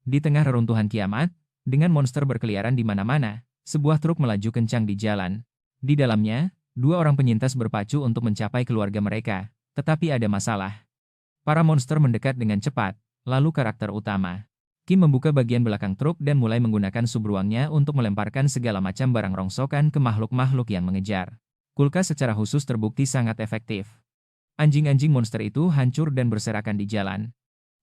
Di tengah reruntuhan kiamat, dengan monster berkeliaran di mana-mana, sebuah truk melaju kencang di jalan. Di dalamnya, dua orang penyintas berpacu untuk mencapai keluarga mereka, tetapi ada masalah. Para monster mendekat dengan cepat, lalu karakter utama. Kim membuka bagian belakang truk dan mulai menggunakan subruangnya untuk melemparkan segala macam barang rongsokan ke makhluk-makhluk yang mengejar. Kulkas secara khusus terbukti sangat efektif. Anjing-anjing monster itu hancur dan berserakan di jalan.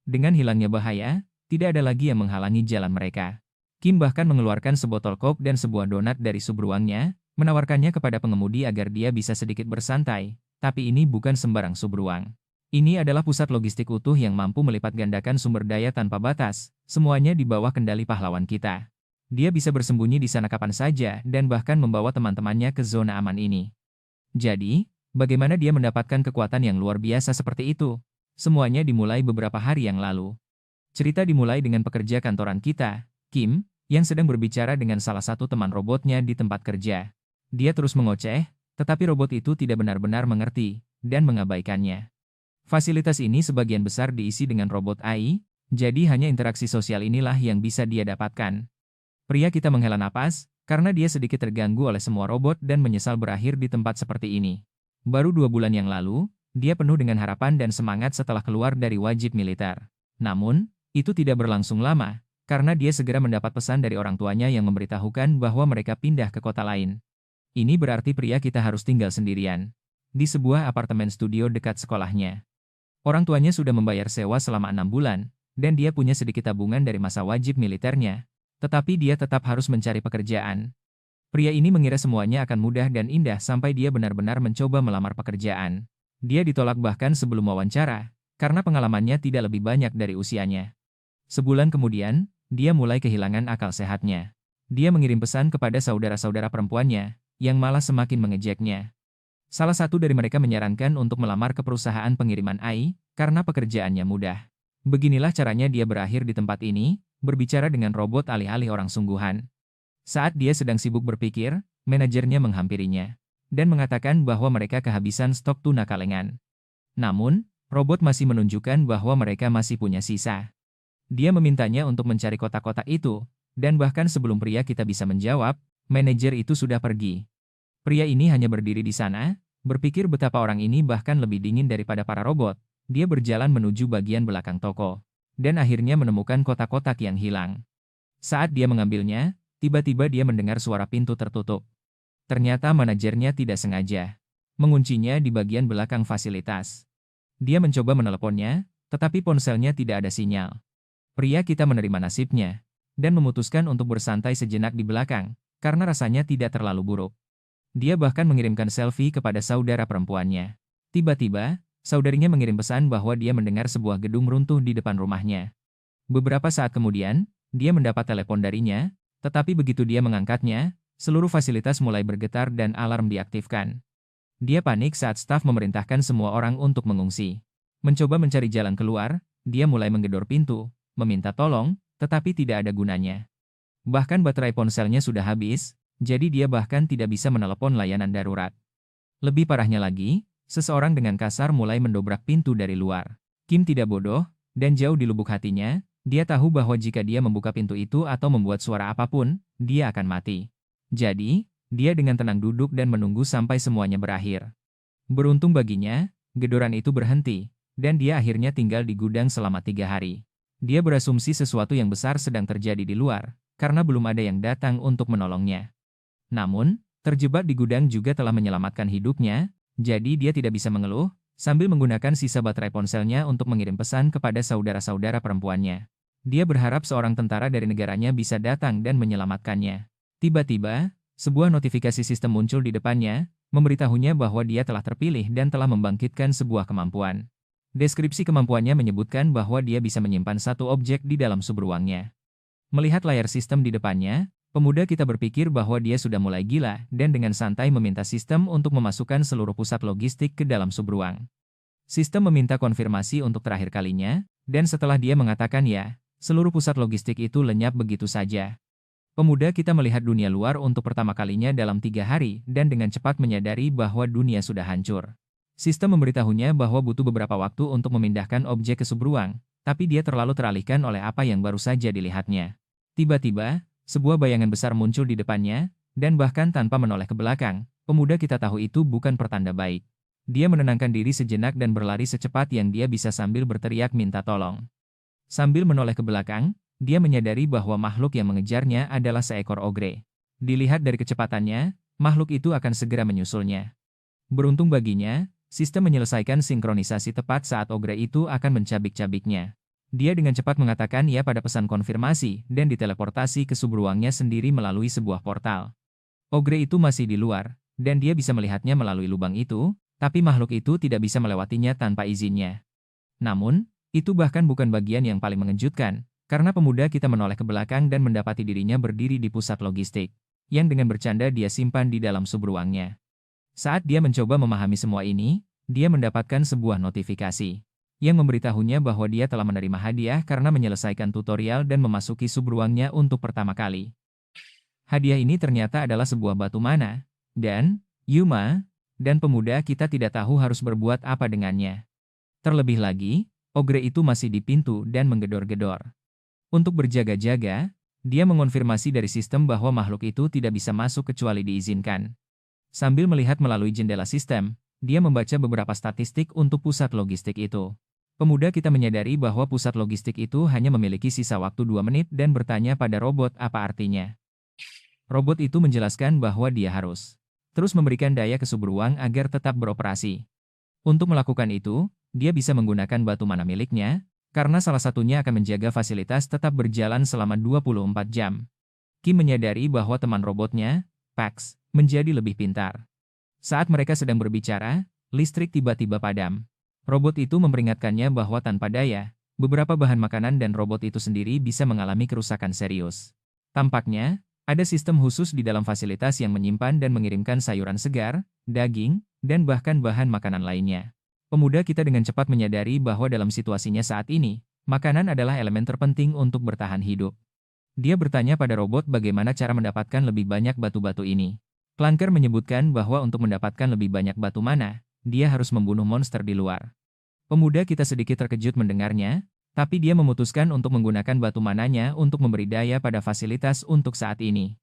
Dengan hilangnya bahaya, tidak ada lagi yang menghalangi jalan mereka. Kim bahkan mengeluarkan sebotol kop dan sebuah donat dari subruangnya, menawarkannya kepada pengemudi agar dia bisa sedikit bersantai, tapi ini bukan sembarang subruang. Ini adalah pusat logistik utuh yang mampu melipat gandakan sumber daya tanpa batas, semuanya di bawah kendali pahlawan kita. Dia bisa bersembunyi di sana kapan saja dan bahkan membawa teman-temannya ke zona aman ini. Jadi, bagaimana dia mendapatkan kekuatan yang luar biasa seperti itu? Semuanya dimulai beberapa hari yang lalu. Cerita dimulai dengan pekerja kantoran kita, Kim, yang sedang berbicara dengan salah satu teman robotnya di tempat kerja. Dia terus mengoceh, tetapi robot itu tidak benar-benar mengerti dan mengabaikannya. Fasilitas ini sebagian besar diisi dengan robot AI, jadi hanya interaksi sosial inilah yang bisa dia dapatkan. Pria kita menghela napas, karena dia sedikit terganggu oleh semua robot dan menyesal berakhir di tempat seperti ini. Baru 2 bulan yang lalu, dia penuh dengan harapan dan semangat setelah keluar dari wajib militer. Namun, itu tidak berlangsung lama, karena dia segera mendapat pesan dari orang tuanya yang memberitahukan bahwa mereka pindah ke kota lain. Ini berarti pria kita harus tinggal sendirian di sebuah apartemen studio dekat sekolahnya. Orang tuanya sudah membayar sewa selama 6 bulan, dan dia punya sedikit tabungan dari masa wajib militernya. Tetapi dia tetap harus mencari pekerjaan. Pria ini mengira semuanya akan mudah dan indah sampai dia benar-benar mencoba melamar pekerjaan. Dia ditolak bahkan sebelum wawancara, karena pengalamannya tidak lebih banyak dari usianya. Sebulan kemudian, dia mulai kehilangan akal sehatnya. Dia mengirim pesan kepada saudara-saudara perempuannya, yang malah semakin mengejeknya. Salah satu dari mereka menyarankan untuk melamar ke perusahaan pengiriman AI, karena pekerjaannya mudah. Beginilah caranya dia berakhir di tempat ini, berbicara dengan robot alih-alih orang sungguhan. Saat dia sedang sibuk berpikir, manajernya menghampirinya, dan mengatakan bahwa mereka kehabisan stok tuna kalengan. Namun, robot masih menunjukkan bahwa mereka masih punya sisa. Dia memintanya untuk mencari kotak-kotak itu, dan bahkan sebelum pria kita bisa menjawab, manajer itu sudah pergi. Pria ini hanya berdiri di sana, berpikir betapa orang ini bahkan lebih dingin daripada para robot. Dia berjalan menuju bagian belakang toko, dan akhirnya menemukan kotak-kotak yang hilang. Saat dia mengambilnya, tiba-tiba dia mendengar suara pintu tertutup. Ternyata manajernya tidak sengaja menguncinya di bagian belakang fasilitas. Dia mencoba meneleponnya, tetapi ponselnya tidak ada sinyal. Pria kita menerima nasibnya, dan memutuskan untuk bersantai sejenak di belakang, karena rasanya tidak terlalu buruk. Dia bahkan mengirimkan selfie kepada saudara perempuannya. Tiba-tiba, saudarinya mengirim pesan bahwa dia mendengar sebuah gedung runtuh di depan rumahnya. Beberapa saat kemudian, dia mendapat telepon darinya, tetapi begitu dia mengangkatnya, seluruh fasilitas mulai bergetar dan alarm diaktifkan. Dia panik saat staf memerintahkan semua orang untuk mengungsi. Mencoba mencari jalan keluar, dia mulai menggedor pintu, meminta tolong, tetapi tidak ada gunanya. Bahkan baterai ponselnya sudah habis, jadi dia bahkan tidak bisa menelepon layanan darurat. Lebih parahnya lagi, seseorang dengan kasar mulai mendobrak pintu dari luar. Kim tidak bodoh, dan jauh di lubuk hatinya, dia tahu bahwa jika dia membuka pintu itu atau membuat suara apapun, dia akan mati. Jadi, dia dengan tenang duduk dan menunggu sampai semuanya berakhir. Beruntung baginya, gedoran itu berhenti, dan dia akhirnya tinggal di gudang selama 3 hari. Dia berasumsi sesuatu yang besar sedang terjadi di luar, karena belum ada yang datang untuk menolongnya. Namun, terjebak di gudang juga telah menyelamatkan hidupnya, jadi dia tidak bisa mengeluh, sambil menggunakan sisa baterai ponselnya untuk mengirim pesan kepada saudara-saudara perempuannya. Dia berharap seorang tentara dari negaranya bisa datang dan menyelamatkannya. Tiba-tiba, sebuah notifikasi sistem muncul di depannya, memberitahunya bahwa dia telah terpilih dan telah membangkitkan sebuah kemampuan. Deskripsi kemampuannya menyebutkan bahwa dia bisa menyimpan satu objek di dalam subruangnya. Melihat layar sistem di depannya, pemuda kita berpikir bahwa dia sudah mulai gila dan dengan santai meminta sistem untuk memasukkan seluruh pusat logistik ke dalam subruang. Sistem meminta konfirmasi untuk terakhir kalinya, dan setelah dia mengatakan ya, seluruh pusat logistik itu lenyap begitu saja. Pemuda kita melihat dunia luar untuk pertama kalinya dalam 3 hari dan dengan cepat menyadari bahwa dunia sudah hancur. Sistem memberitahunya bahwa butuh beberapa waktu untuk memindahkan objek ke subruang, tapi dia terlalu teralihkan oleh apa yang baru saja dilihatnya. Tiba-tiba, sebuah bayangan besar muncul di depannya, dan bahkan tanpa menoleh ke belakang, pemuda kita tahu itu bukan pertanda baik. Dia menenangkan diri sejenak dan berlari secepat yang dia bisa sambil berteriak minta tolong. Sambil menoleh ke belakang, dia menyadari bahwa makhluk yang mengejarnya adalah seekor ogre. Dilihat dari kecepatannya, makhluk itu akan segera menyusulnya. Beruntung baginya, sistem menyelesaikan sinkronisasi tepat saat ogre itu akan mencabik-cabiknya. Dia dengan cepat mengatakan ya pada pesan konfirmasi dan diteleportasi ke subruangnya sendiri melalui sebuah portal. Ogre itu masih di luar, dan dia bisa melihatnya melalui lubang itu, tapi makhluk itu tidak bisa melewatinya tanpa izinnya. Namun, itu bahkan bukan bagian yang paling mengejutkan, karena pemuda kita menoleh ke belakang dan mendapati dirinya berdiri di pusat logistik, yang dengan bercanda dia simpan di dalam subruangnya. Saat dia mencoba memahami semua ini, dia mendapatkan sebuah notifikasi yang memberitahunya bahwa dia telah menerima hadiah karena menyelesaikan tutorial dan memasuki subruangnya untuk pertama kali. Hadiah ini ternyata adalah sebuah batu mana, dan Yuma dan pemuda kita tidak tahu harus berbuat apa dengannya. Terlebih lagi, ogre itu masih di pintu dan menggedor-gedor. Untuk berjaga-jaga, dia mengonfirmasi dari sistem bahwa makhluk itu tidak bisa masuk kecuali diizinkan. Sambil melihat melalui jendela sistem, dia membaca beberapa statistik untuk pusat logistik itu. Pemuda kita menyadari bahwa pusat logistik itu hanya memiliki sisa waktu 2 menit dan bertanya pada robot apa artinya. Robot itu menjelaskan bahwa dia harus terus memberikan daya ke subruang agar tetap beroperasi. Untuk melakukan itu, dia bisa menggunakan batu mana miliknya, karena salah satunya akan menjaga fasilitas tetap berjalan selama 24 jam. Kim menyadari bahwa teman robotnya, Pax, menjadi lebih pintar. Saat mereka sedang berbicara, listrik tiba-tiba padam. Robot itu memperingatkannya bahwa tanpa daya, beberapa bahan makanan dan robot itu sendiri bisa mengalami kerusakan serius. Tampaknya, ada sistem khusus di dalam fasilitas yang menyimpan dan mengirimkan sayuran segar, daging, dan bahkan bahan makanan lainnya. Pemuda kita dengan cepat menyadari bahwa dalam situasinya saat ini, makanan adalah elemen terpenting untuk bertahan hidup. Dia bertanya pada robot bagaimana cara mendapatkan lebih banyak batu-batu ini. Clunker menyebutkan bahwa untuk mendapatkan lebih banyak batu mana, dia harus membunuh monster di luar. Pemuda kita sedikit terkejut mendengarnya, tapi dia memutuskan untuk menggunakan batu mananya untuk memberi daya pada fasilitas untuk saat ini.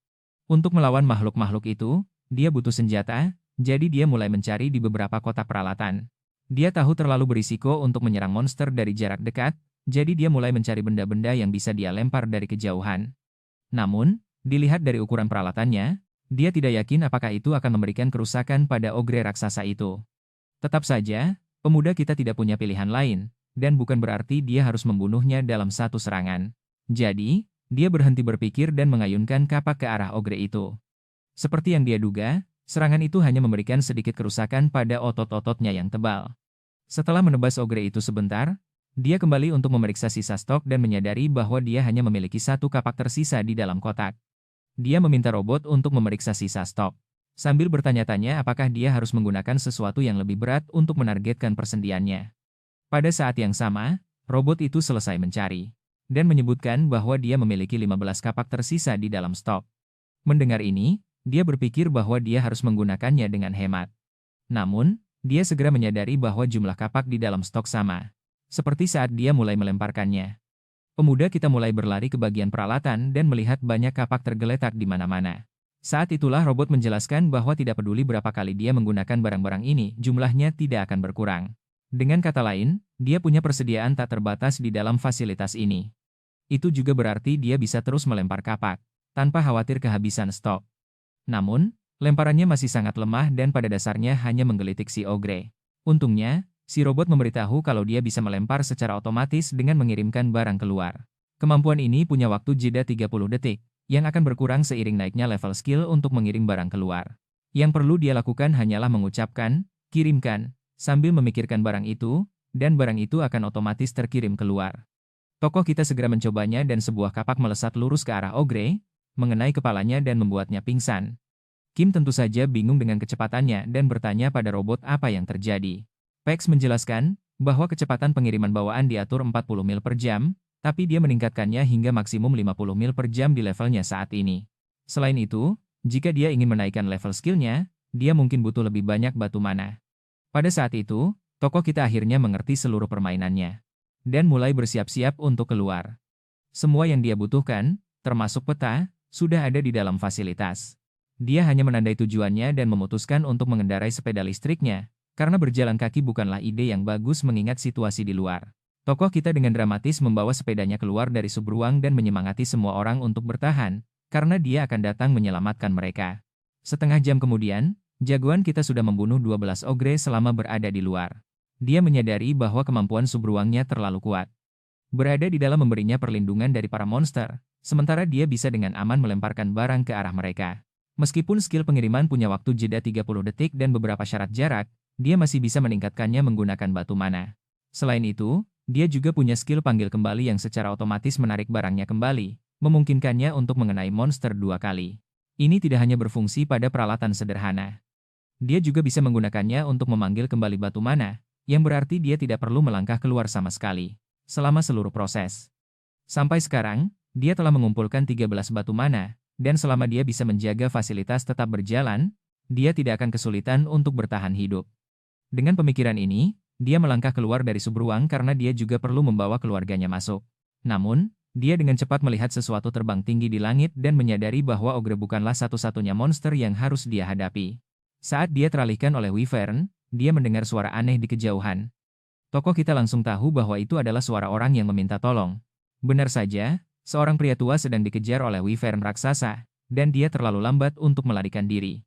Untuk melawan makhluk-makhluk itu, dia butuh senjata, jadi dia mulai mencari di beberapa kotak peralatan. Dia tahu terlalu berisiko untuk menyerang monster dari jarak dekat, jadi dia mulai mencari benda-benda yang bisa dia lempar dari kejauhan. Namun, dilihat dari ukuran peralatannya, dia tidak yakin apakah itu akan memberikan kerusakan pada ogre raksasa itu. Tetap saja, pemuda kita tidak punya pilihan lain, dan bukan berarti dia harus membunuhnya dalam satu serangan. Jadi, dia berhenti berpikir dan mengayunkan kapak ke arah ogre itu. Seperti yang dia duga, serangan itu hanya memberikan sedikit kerusakan pada otot-ototnya yang tebal. Setelah menebas ogre itu sebentar, dia kembali untuk memeriksa sisa stok dan menyadari bahwa dia hanya memiliki satu kapak tersisa di dalam kotak. Dia meminta robot untuk memeriksa sisa stok, sambil bertanya-tanya apakah dia harus menggunakan sesuatu yang lebih berat untuk menargetkan persendiannya. Pada saat yang sama, robot itu selesai mencari, dan menyebutkan bahwa dia memiliki 15 kapak tersisa di dalam stok. Mendengar ini, dia berpikir bahwa dia harus menggunakannya dengan hemat. Namun, dia segera menyadari bahwa jumlah kapak di dalam stok sama, seperti saat dia mulai melemparkannya. Pemuda kita mulai berlari ke bagian peralatan dan melihat banyak kapak tergeletak di mana-mana. Saat itulah robot menjelaskan bahwa tidak peduli berapa kali dia menggunakan barang-barang ini, jumlahnya tidak akan berkurang. Dengan kata lain, dia punya persediaan tak terbatas di dalam fasilitas ini. Itu juga berarti dia bisa terus melempar kapak, tanpa khawatir kehabisan stok. Namun, lemparannya masih sangat lemah dan pada dasarnya hanya menggelitik si ogre. Untungnya, si robot memberitahu kalau dia bisa melempar secara otomatis dengan mengirimkan barang keluar. Kemampuan ini punya waktu jeda 30 detik, yang akan berkurang seiring naiknya level skill untuk mengirim barang keluar. Yang perlu dia lakukan hanyalah mengucapkan, kirimkan, sambil memikirkan barang itu, dan barang itu akan otomatis terkirim keluar. Tokoh kita segera mencobanya dan sebuah kapak melesat lurus ke arah ogre, mengenai kepalanya dan membuatnya pingsan. Kim tentu saja bingung dengan kecepatannya dan bertanya pada robot apa yang terjadi. Pax menjelaskan bahwa kecepatan pengiriman bawaan diatur 40 mil per jam, tapi dia meningkatkannya hingga maksimum 50 mil per jam di levelnya saat ini. Selain itu, jika dia ingin menaikkan level skillnya, dia mungkin butuh lebih banyak batu mana. Pada saat itu, tokoh kita akhirnya mengerti seluruh permainannya. dan mulai bersiap-siap untuk keluar. Semua yang dia butuhkan, termasuk peta, sudah ada di dalam fasilitas. Dia hanya menandai tujuannya dan memutuskan untuk mengendarai sepeda listriknya, karena berjalan kaki bukanlah ide yang bagus mengingat situasi di luar. Tokoh kita dengan dramatis membawa sepedanya keluar dari subruang dan menyemangati semua orang untuk bertahan, karena dia akan datang menyelamatkan mereka. Setengah jam kemudian, jagoan kita sudah membunuh 12 ogre selama berada di luar. Dia menyadari bahwa kemampuan subruangnya terlalu kuat. Berada di dalam memberinya perlindungan dari para monster, sementara dia bisa dengan aman melemparkan barang ke arah mereka. Meskipun skill pengiriman punya waktu jeda 30 detik dan beberapa syarat jarak, dia masih bisa meningkatkannya menggunakan batu mana. Selain itu, dia juga punya skill panggil kembali yang secara otomatis menarik barangnya kembali, memungkinkannya untuk mengenai monster 2 kali. Ini tidak hanya berfungsi pada peralatan sederhana. Dia juga bisa menggunakannya untuk memanggil kembali batu mana, yang berarti dia tidak perlu melangkah keluar sama sekali, selama seluruh proses. Sampai sekarang, dia telah mengumpulkan 13 batu mana, dan selama dia bisa menjaga fasilitas tetap berjalan, dia tidak akan kesulitan untuk bertahan hidup. Dengan pemikiran ini, dia melangkah keluar dari subruang karena dia juga perlu membawa keluarganya masuk. Namun, dia dengan cepat melihat sesuatu terbang tinggi di langit dan menyadari bahwa ogre bukanlah satu-satunya monster yang harus dia hadapi. Saat dia teralihkan oleh Wyvern, dia mendengar suara aneh di kejauhan. Tokoh kita langsung tahu bahwa itu adalah suara orang yang meminta tolong. Benar saja, seorang pria tua sedang dikejar oleh Wyvern raksasa, dan dia terlalu lambat untuk melarikan diri.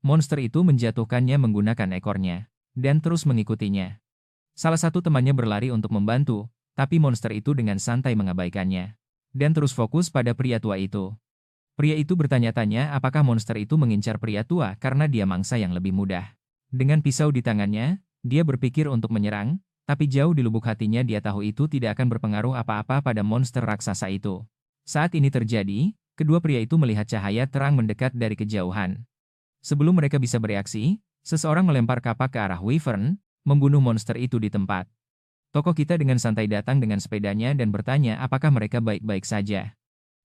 Monster itu menjatuhkannya menggunakan ekornya, dan terus mengikutinya. Salah satu temannya berlari untuk membantu, tapi monster itu dengan santai mengabaikannya, dan terus fokus pada pria tua itu. Pria itu bertanya-tanya apakah monster itu mengincar pria tua karena dia mangsa yang lebih mudah. Dengan pisau di tangannya, dia berpikir untuk menyerang, tapi jauh di lubuk hatinya dia tahu itu tidak akan berpengaruh apa-apa pada monster raksasa itu. Saat ini terjadi, kedua pria itu melihat cahaya terang mendekat dari kejauhan. Sebelum mereka bisa bereaksi, seseorang melempar kapak ke arah Wyvern, membunuh monster itu di tempat. Tokoh kita dengan santai datang dengan sepedanya dan bertanya apakah mereka baik-baik saja.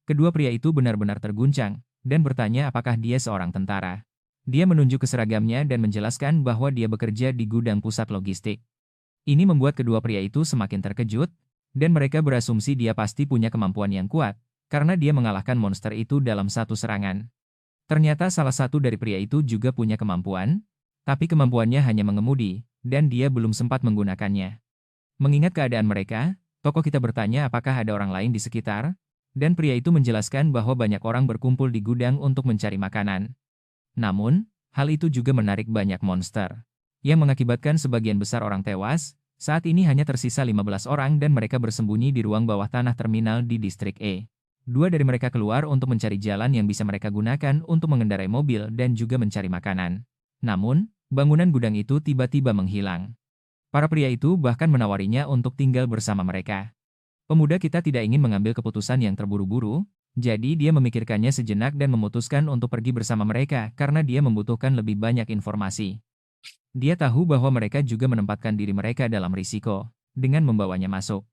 Kedua pria itu benar-benar terguncang, dan bertanya apakah dia seorang tentara. Dia menunjuk ke seragamnya dan menjelaskan bahwa dia bekerja di gudang pusat logistik. Ini membuat kedua pria itu semakin terkejut, dan mereka berasumsi dia pasti punya kemampuan yang kuat, karena dia mengalahkan monster itu dalam satu serangan. Ternyata salah satu dari pria itu juga punya kemampuan, tapi kemampuannya hanya mengemudi, dan dia belum sempat menggunakannya. Mengingat keadaan mereka, tokoh kita bertanya apakah ada orang lain di sekitar, dan pria itu menjelaskan bahwa banyak orang berkumpul di gudang untuk mencari makanan. Namun, hal itu juga menarik banyak monster, yang mengakibatkan sebagian besar orang tewas. Saat ini hanya tersisa 15 orang dan mereka bersembunyi di ruang bawah tanah terminal di distrik E. Dua dari mereka keluar untuk mencari jalan yang bisa mereka gunakan untuk mengendarai mobil dan juga mencari makanan. Namun, bangunan gudang itu tiba-tiba menghilang. Para pria itu bahkan menawarinya untuk tinggal bersama mereka. Pemuda kita tidak ingin mengambil keputusan yang terburu-buru, jadi dia memikirkannya sejenak dan memutuskan untuk pergi bersama mereka karena dia membutuhkan lebih banyak informasi. Dia tahu bahwa mereka juga menempatkan diri mereka dalam risiko, dengan membawanya masuk.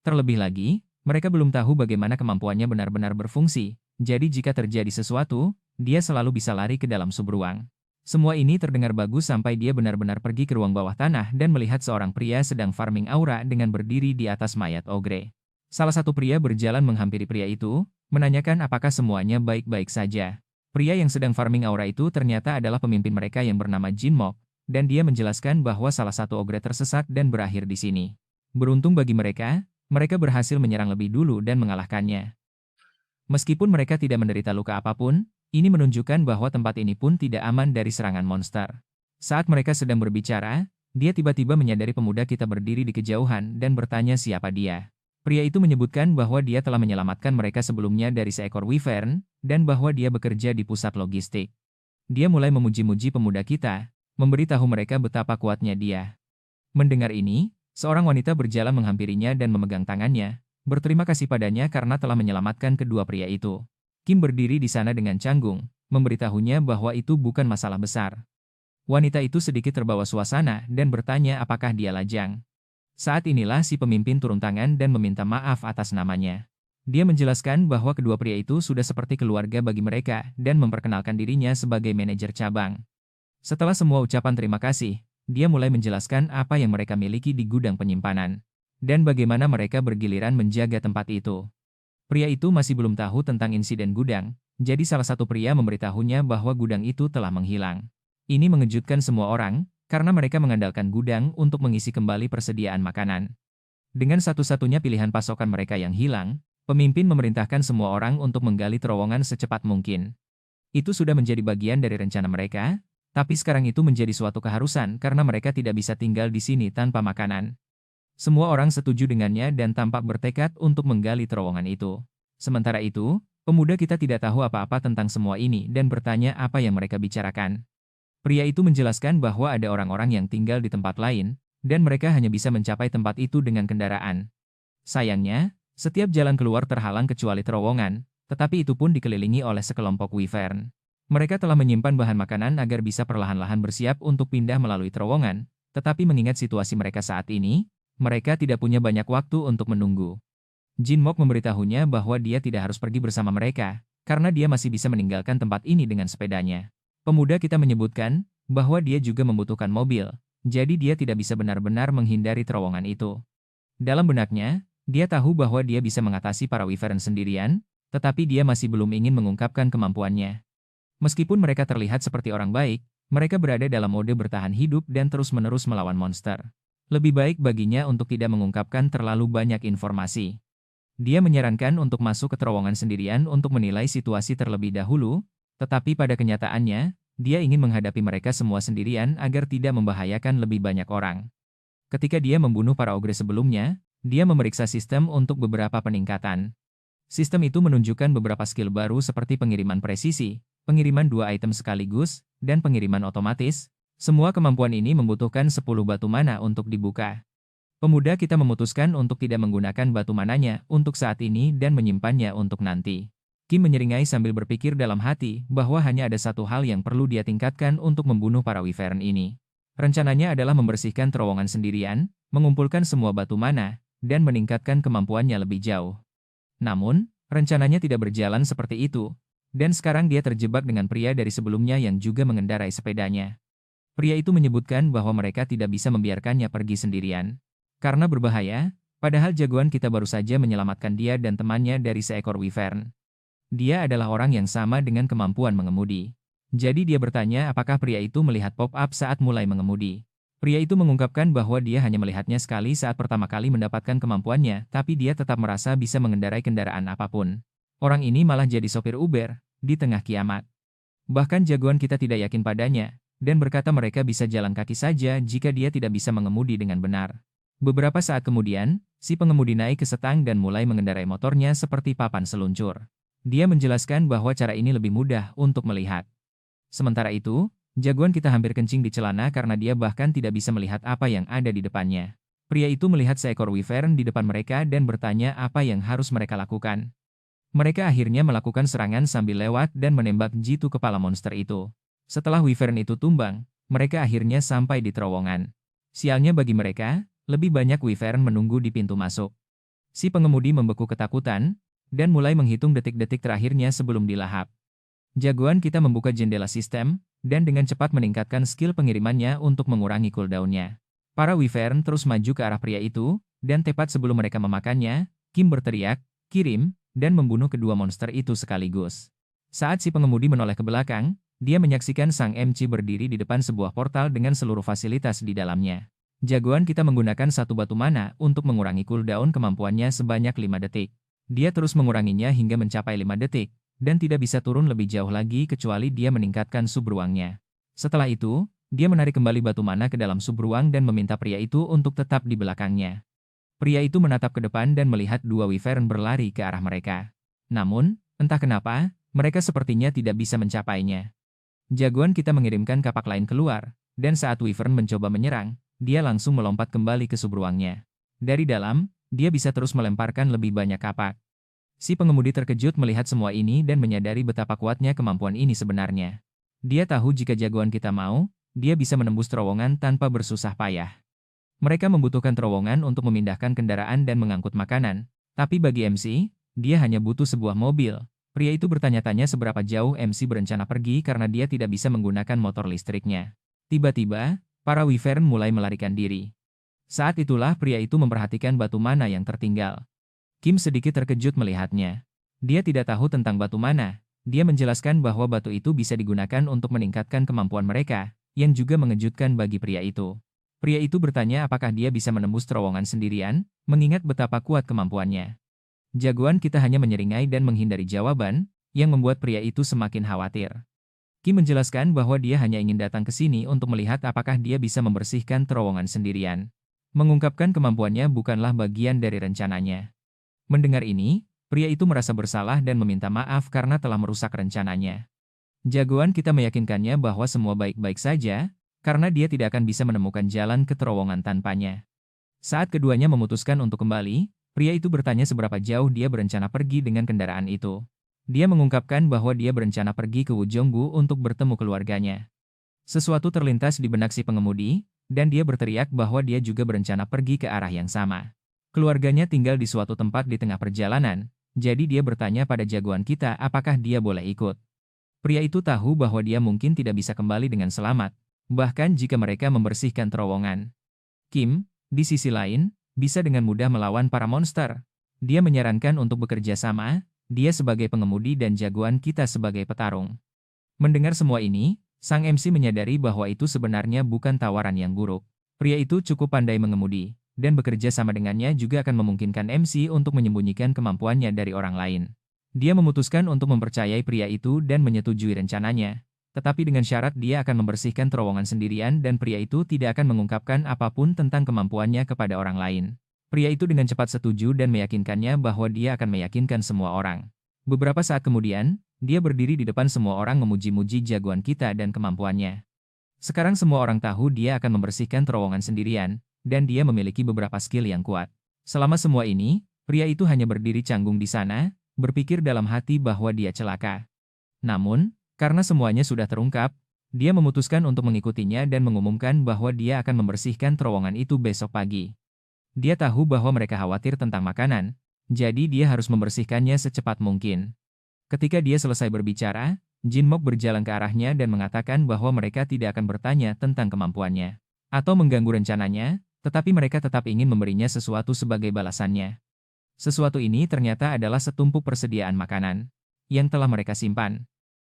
Terlebih lagi, mereka belum tahu bagaimana kemampuannya benar-benar berfungsi, jadi jika terjadi sesuatu, dia selalu bisa lari ke dalam subruang. Semua ini terdengar bagus sampai dia benar-benar pergi ke ruang bawah tanah dan melihat seorang pria sedang farming aura dengan berdiri di atas mayat ogre. Salah satu pria berjalan menghampiri pria itu, menanyakan apakah semuanya baik-baik saja. Pria yang sedang farming aura itu ternyata adalah pemimpin mereka yang bernama Jinmok, dan dia menjelaskan bahwa salah satu ogre tersesat dan berakhir di sini. Beruntung bagi mereka, mereka berhasil menyerang lebih dulu dan mengalahkannya. Meskipun mereka tidak menderita luka apapun, ini menunjukkan bahwa tempat ini pun tidak aman dari serangan monster. Saat mereka sedang berbicara, dia tiba-tiba menyadari pemuda kita berdiri di kejauhan dan bertanya siapa dia. Pria itu menyebutkan bahwa dia telah menyelamatkan mereka sebelumnya dari seekor wyvern, dan bahwa dia bekerja di pusat logistik. Dia mulai memuji-muji pemuda kita, memberitahu mereka betapa kuatnya dia. Mendengar ini, seorang wanita berjalan menghampirinya dan memegang tangannya, berterima kasih padanya karena telah menyelamatkan kedua pria itu. Kim berdiri di sana dengan canggung, memberitahunya bahwa itu bukan masalah besar. Wanita itu sedikit terbawa suasana dan bertanya apakah dia lajang. Saat inilah si pemimpin turun tangan dan meminta maaf atas namanya. Dia menjelaskan bahwa kedua pria itu sudah seperti keluarga bagi mereka dan memperkenalkan dirinya sebagai manajer cabang. Setelah semua ucapan terima kasih, dia mulai menjelaskan apa yang mereka miliki di gudang penyimpanan. dan bagaimana mereka bergiliran menjaga tempat itu. Pria itu masih belum tahu tentang insiden gudang, jadi salah satu pria memberitahunya bahwa gudang itu telah menghilang. Ini mengejutkan semua orang, karena mereka mengandalkan gudang untuk mengisi kembali persediaan makanan. Dengan satu-satunya pilihan pasokan mereka yang hilang, pemimpin memerintahkan semua orang untuk menggali terowongan secepat mungkin. Itu sudah menjadi bagian dari rencana mereka, tapi sekarang itu menjadi suatu keharusan karena mereka tidak bisa tinggal di sini tanpa makanan. Semua orang setuju dengannya dan tampak bertekad untuk menggali terowongan itu. Sementara itu, pemuda kita tidak tahu apa-apa tentang semua ini dan bertanya apa yang mereka bicarakan. Pria itu menjelaskan bahwa ada orang-orang yang tinggal di tempat lain, dan mereka hanya bisa mencapai tempat itu dengan kendaraan. Sayangnya, setiap jalan keluar terhalang kecuali terowongan, tetapi itu pun dikelilingi oleh sekelompok wyvern. Mereka telah menyimpan bahan makanan agar bisa perlahan-lahan bersiap untuk pindah melalui terowongan, tetapi mengingat situasi mereka saat ini, mereka tidak punya banyak waktu untuk menunggu. Jin Mok memberitahunya bahwa dia tidak harus pergi bersama mereka, karena dia masih bisa meninggalkan tempat ini dengan sepedanya. Pemuda kita menyebutkan bahwa dia juga membutuhkan mobil, jadi dia tidak bisa benar-benar menghindari terowongan itu. Dalam benaknya, dia tahu bahwa dia bisa mengatasi para wyvern sendirian, tetapi dia masih belum ingin mengungkapkan kemampuannya. Meskipun mereka terlihat seperti orang baik, mereka berada dalam mode bertahan hidup dan terus-menerus melawan monster. Lebih baik baginya untuk tidak mengungkapkan terlalu banyak informasi. Dia menyarankan untuk masuk ke terowongan sendirian untuk menilai situasi terlebih dahulu, tetapi pada kenyataannya, dia ingin menghadapi mereka semua sendirian agar tidak membahayakan lebih banyak orang. Ketika dia membunuh para ogre sebelumnya, dia memeriksa sistem untuk beberapa peningkatan. Sistem itu menunjukkan beberapa skill baru seperti pengiriman presisi, pengiriman 2 item sekaligus, dan pengiriman otomatis. Semua kemampuan ini membutuhkan 10 batu mana untuk dibuka. Pemuda kita memutuskan untuk tidak menggunakan batu mananya untuk saat ini dan menyimpannya untuk nanti. Kim menyeringai sambil berpikir dalam hati bahwa hanya ada satu hal yang perlu dia tingkatkan untuk membunuh para wyvern ini. Rencananya adalah membersihkan terowongan sendirian, mengumpulkan semua batu mana, dan meningkatkan kemampuannya lebih jauh. Namun, rencananya tidak berjalan seperti itu, dan sekarang dia terjebak dengan pria dari sebelumnya yang juga mengendarai sepedanya. Pria itu menyebutkan bahwa mereka tidak bisa membiarkannya pergi sendirian. Karena berbahaya, padahal jagoan kita baru saja menyelamatkan dia dan temannya dari seekor wyvern. Dia adalah orang yang sama dengan kemampuan mengemudi. Jadi dia bertanya apakah pria itu melihat pop-up saat mulai mengemudi. Pria itu mengungkapkan bahwa dia hanya melihatnya sekali saat pertama kali mendapatkan kemampuannya, tapi dia tetap merasa bisa mengendarai kendaraan apapun. Orang ini malah jadi sopir Uber di tengah kiamat. Bahkan jagoan kita tidak yakin padanya, dan berkata mereka bisa jalan kaki saja jika dia tidak bisa mengemudi dengan benar. Beberapa saat kemudian, si pengemudi naik ke setang dan mulai mengendarai motornya seperti papan seluncur. Dia menjelaskan bahwa cara ini lebih mudah untuk melihat. Sementara itu, jagoan kita hampir kencing di celana karena dia bahkan tidak bisa melihat apa yang ada di depannya. Pria itu melihat seekor wyvern di depan mereka dan bertanya apa yang harus mereka lakukan. Mereka akhirnya melakukan serangan sambil lewat dan menembak jitu kepala monster itu. Setelah wyvern itu tumbang, mereka akhirnya sampai di terowongan. Sialnya bagi mereka, lebih banyak wyvern menunggu di pintu masuk. Si pengemudi membeku ketakutan, dan mulai menghitung detik-detik terakhirnya sebelum dilahap. Jagoan kita membuka jendela sistem, dan dengan cepat meningkatkan skill pengirimannya untuk mengurangi cooldown-nya. Para wyvern terus maju ke arah pria itu, dan tepat sebelum mereka memakannya, Kim berteriak, "Kirim," dan membunuh kedua monster itu sekaligus. Saat si pengemudi menoleh ke belakang, dia menyaksikan sang MC berdiri di depan sebuah portal dengan seluruh fasilitas di dalamnya. Jagoan kita menggunakan satu batu mana untuk mengurangi cooldown kemampuannya sebanyak 5 detik. Dia terus menguranginya hingga mencapai 5 detik, dan tidak bisa turun lebih jauh lagi kecuali dia meningkatkan subruangnya. Setelah itu, dia menarik kembali batu mana ke dalam subruang dan meminta pria itu untuk tetap di belakangnya. Pria itu menatap ke depan dan melihat dua wyvern berlari ke arah mereka. Namun, entah kenapa, mereka sepertinya tidak bisa mencapainya. Jagoan kita mengirimkan kapak lain keluar, dan saat wyvern mencoba menyerang, dia langsung melompat kembali ke subruangnya. Dari dalam, dia bisa terus melemparkan lebih banyak kapak. Si pengemudi terkejut melihat semua ini dan menyadari betapa kuatnya kemampuan ini sebenarnya. Dia tahu jika jagoan kita mau, dia bisa menembus terowongan tanpa bersusah payah. Mereka membutuhkan terowongan untuk memindahkan kendaraan dan mengangkut makanan, tapi bagi MC, dia hanya butuh sebuah mobil. Pria itu bertanya-tanya seberapa jauh MC berencana pergi karena dia tidak bisa menggunakan motor listriknya. Tiba-tiba, para wyvern mulai melarikan diri. Saat itulah pria itu memperhatikan batu mana yang tertinggal. Kim sedikit terkejut melihatnya. Dia tidak tahu tentang batu mana. Dia menjelaskan bahwa batu itu bisa digunakan untuk meningkatkan kemampuan mereka, yang juga mengejutkan bagi pria itu. Pria itu bertanya apakah dia bisa menembus terowongan sendirian, mengingat betapa kuat kemampuannya. Jagoan kita hanya menyeringai dan menghindari jawaban, yang membuat pria itu semakin khawatir. Kim menjelaskan bahwa dia hanya ingin datang ke sini untuk melihat apakah dia bisa membersihkan terowongan sendirian. Mengungkapkan kemampuannya bukanlah bagian dari rencananya. Mendengar ini, pria itu merasa bersalah dan meminta maaf karena telah merusak rencananya. Jagoan kita meyakinkannya bahwa semua baik-baik saja, karena dia tidak akan bisa menemukan jalan ke terowongan tanpanya. Saat keduanya memutuskan untuk kembali, pria itu bertanya seberapa jauh dia berencana pergi dengan kendaraan itu. Dia mengungkapkan bahwa dia berencana pergi ke Wujonggu untuk bertemu keluarganya. Sesuatu terlintas di benak si pengemudi, dan dia berteriak bahwa dia juga berencana pergi ke arah yang sama. Keluarganya tinggal di suatu tempat di tengah perjalanan, jadi dia bertanya pada jagoan kita apakah dia boleh ikut. Pria itu tahu bahwa dia mungkin tidak bisa kembali dengan selamat, bahkan jika mereka membersihkan terowongan. Kim, di sisi lain, bisa dengan mudah melawan para monster. Dia menyarankan untuk bekerja sama, dia sebagai pengemudi dan jagoan kita sebagai petarung. Mendengar semua ini, sang MC menyadari bahwa itu sebenarnya bukan tawaran yang buruk. Pria itu cukup pandai mengemudi, dan bekerja sama dengannya juga akan memungkinkan MC untuk menyembunyikan kemampuannya dari orang lain. Dia memutuskan untuk mempercayai pria itu dan menyetujui rencananya. Tetapi dengan syarat dia akan membersihkan terowongan sendirian dan pria itu tidak akan mengungkapkan apapun tentang kemampuannya kepada orang lain. Pria itu dengan cepat setuju dan meyakinkannya bahwa dia akan meyakinkan semua orang. Beberapa saat kemudian, dia berdiri di depan semua orang memuji-muji jagoan kita dan kemampuannya. Sekarang semua orang tahu dia akan membersihkan terowongan sendirian, dan dia memiliki beberapa skill yang kuat. Selama semua ini, pria itu hanya berdiri canggung di sana, berpikir dalam hati bahwa dia celaka. Namun, karena semuanya sudah terungkap, dia memutuskan untuk mengikutinya dan mengumumkan bahwa dia akan membersihkan terowongan itu besok pagi. Dia tahu bahwa mereka khawatir tentang makanan, jadi dia harus membersihkannya secepat mungkin. Ketika dia selesai berbicara, Jin Mok berjalan ke arahnya dan mengatakan bahwa mereka tidak akan bertanya tentang kemampuannya atau mengganggu rencananya, tetapi mereka tetap ingin memberinya sesuatu sebagai balasannya. Sesuatu ini ternyata adalah setumpuk persediaan makanan yang telah mereka simpan.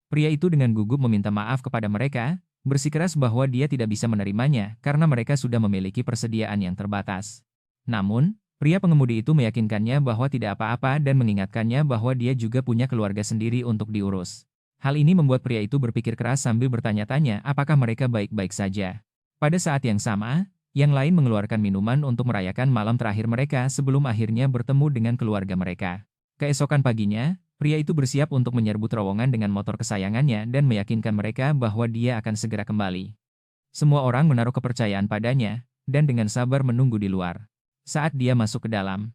Pria itu dengan gugup meminta maaf kepada mereka, bersikeras bahwa dia tidak bisa menerimanya karena mereka sudah memiliki persediaan yang terbatas. Namun, pria pengemudi itu meyakinkannya bahwa tidak apa-apa dan mengingatkannya bahwa dia juga punya keluarga sendiri untuk diurus. Hal ini membuat pria itu berpikir keras sambil bertanya-tanya apakah mereka baik-baik saja. Pada saat yang sama, yang lain mengeluarkan minuman untuk merayakan malam terakhir mereka sebelum akhirnya bertemu dengan keluarga mereka. Keesokan paginya, pria itu bersiap untuk menyerbu terowongan dengan motor kesayangannya dan meyakinkan mereka bahwa dia akan segera kembali. Semua orang menaruh kepercayaan padanya, dan dengan sabar menunggu di luar. Saat dia masuk ke dalam,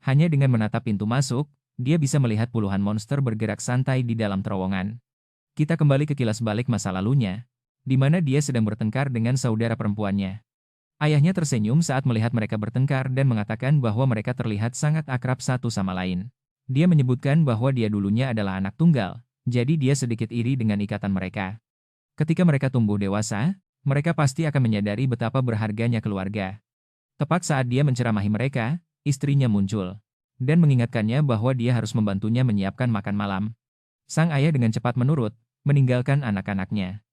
hanya dengan menatap pintu masuk, dia bisa melihat puluhan monster bergerak santai di dalam terowongan. Kita kembali ke kilas balik masa lalunya, di mana dia sedang bertengkar dengan saudara perempuannya. Ayahnya tersenyum saat melihat mereka bertengkar dan mengatakan bahwa mereka terlihat sangat akrab satu sama lain. Dia menyebutkan bahwa dia dulunya adalah anak tunggal, jadi dia sedikit iri dengan ikatan mereka. Ketika mereka tumbuh dewasa, mereka pasti akan menyadari betapa berharganya keluarga. Tepat saat dia menceramahi mereka, istrinya muncul dan mengingatkannya bahwa dia harus membantunya menyiapkan makan malam. Sang ayah dengan cepat menurut, meninggalkan anak-anaknya.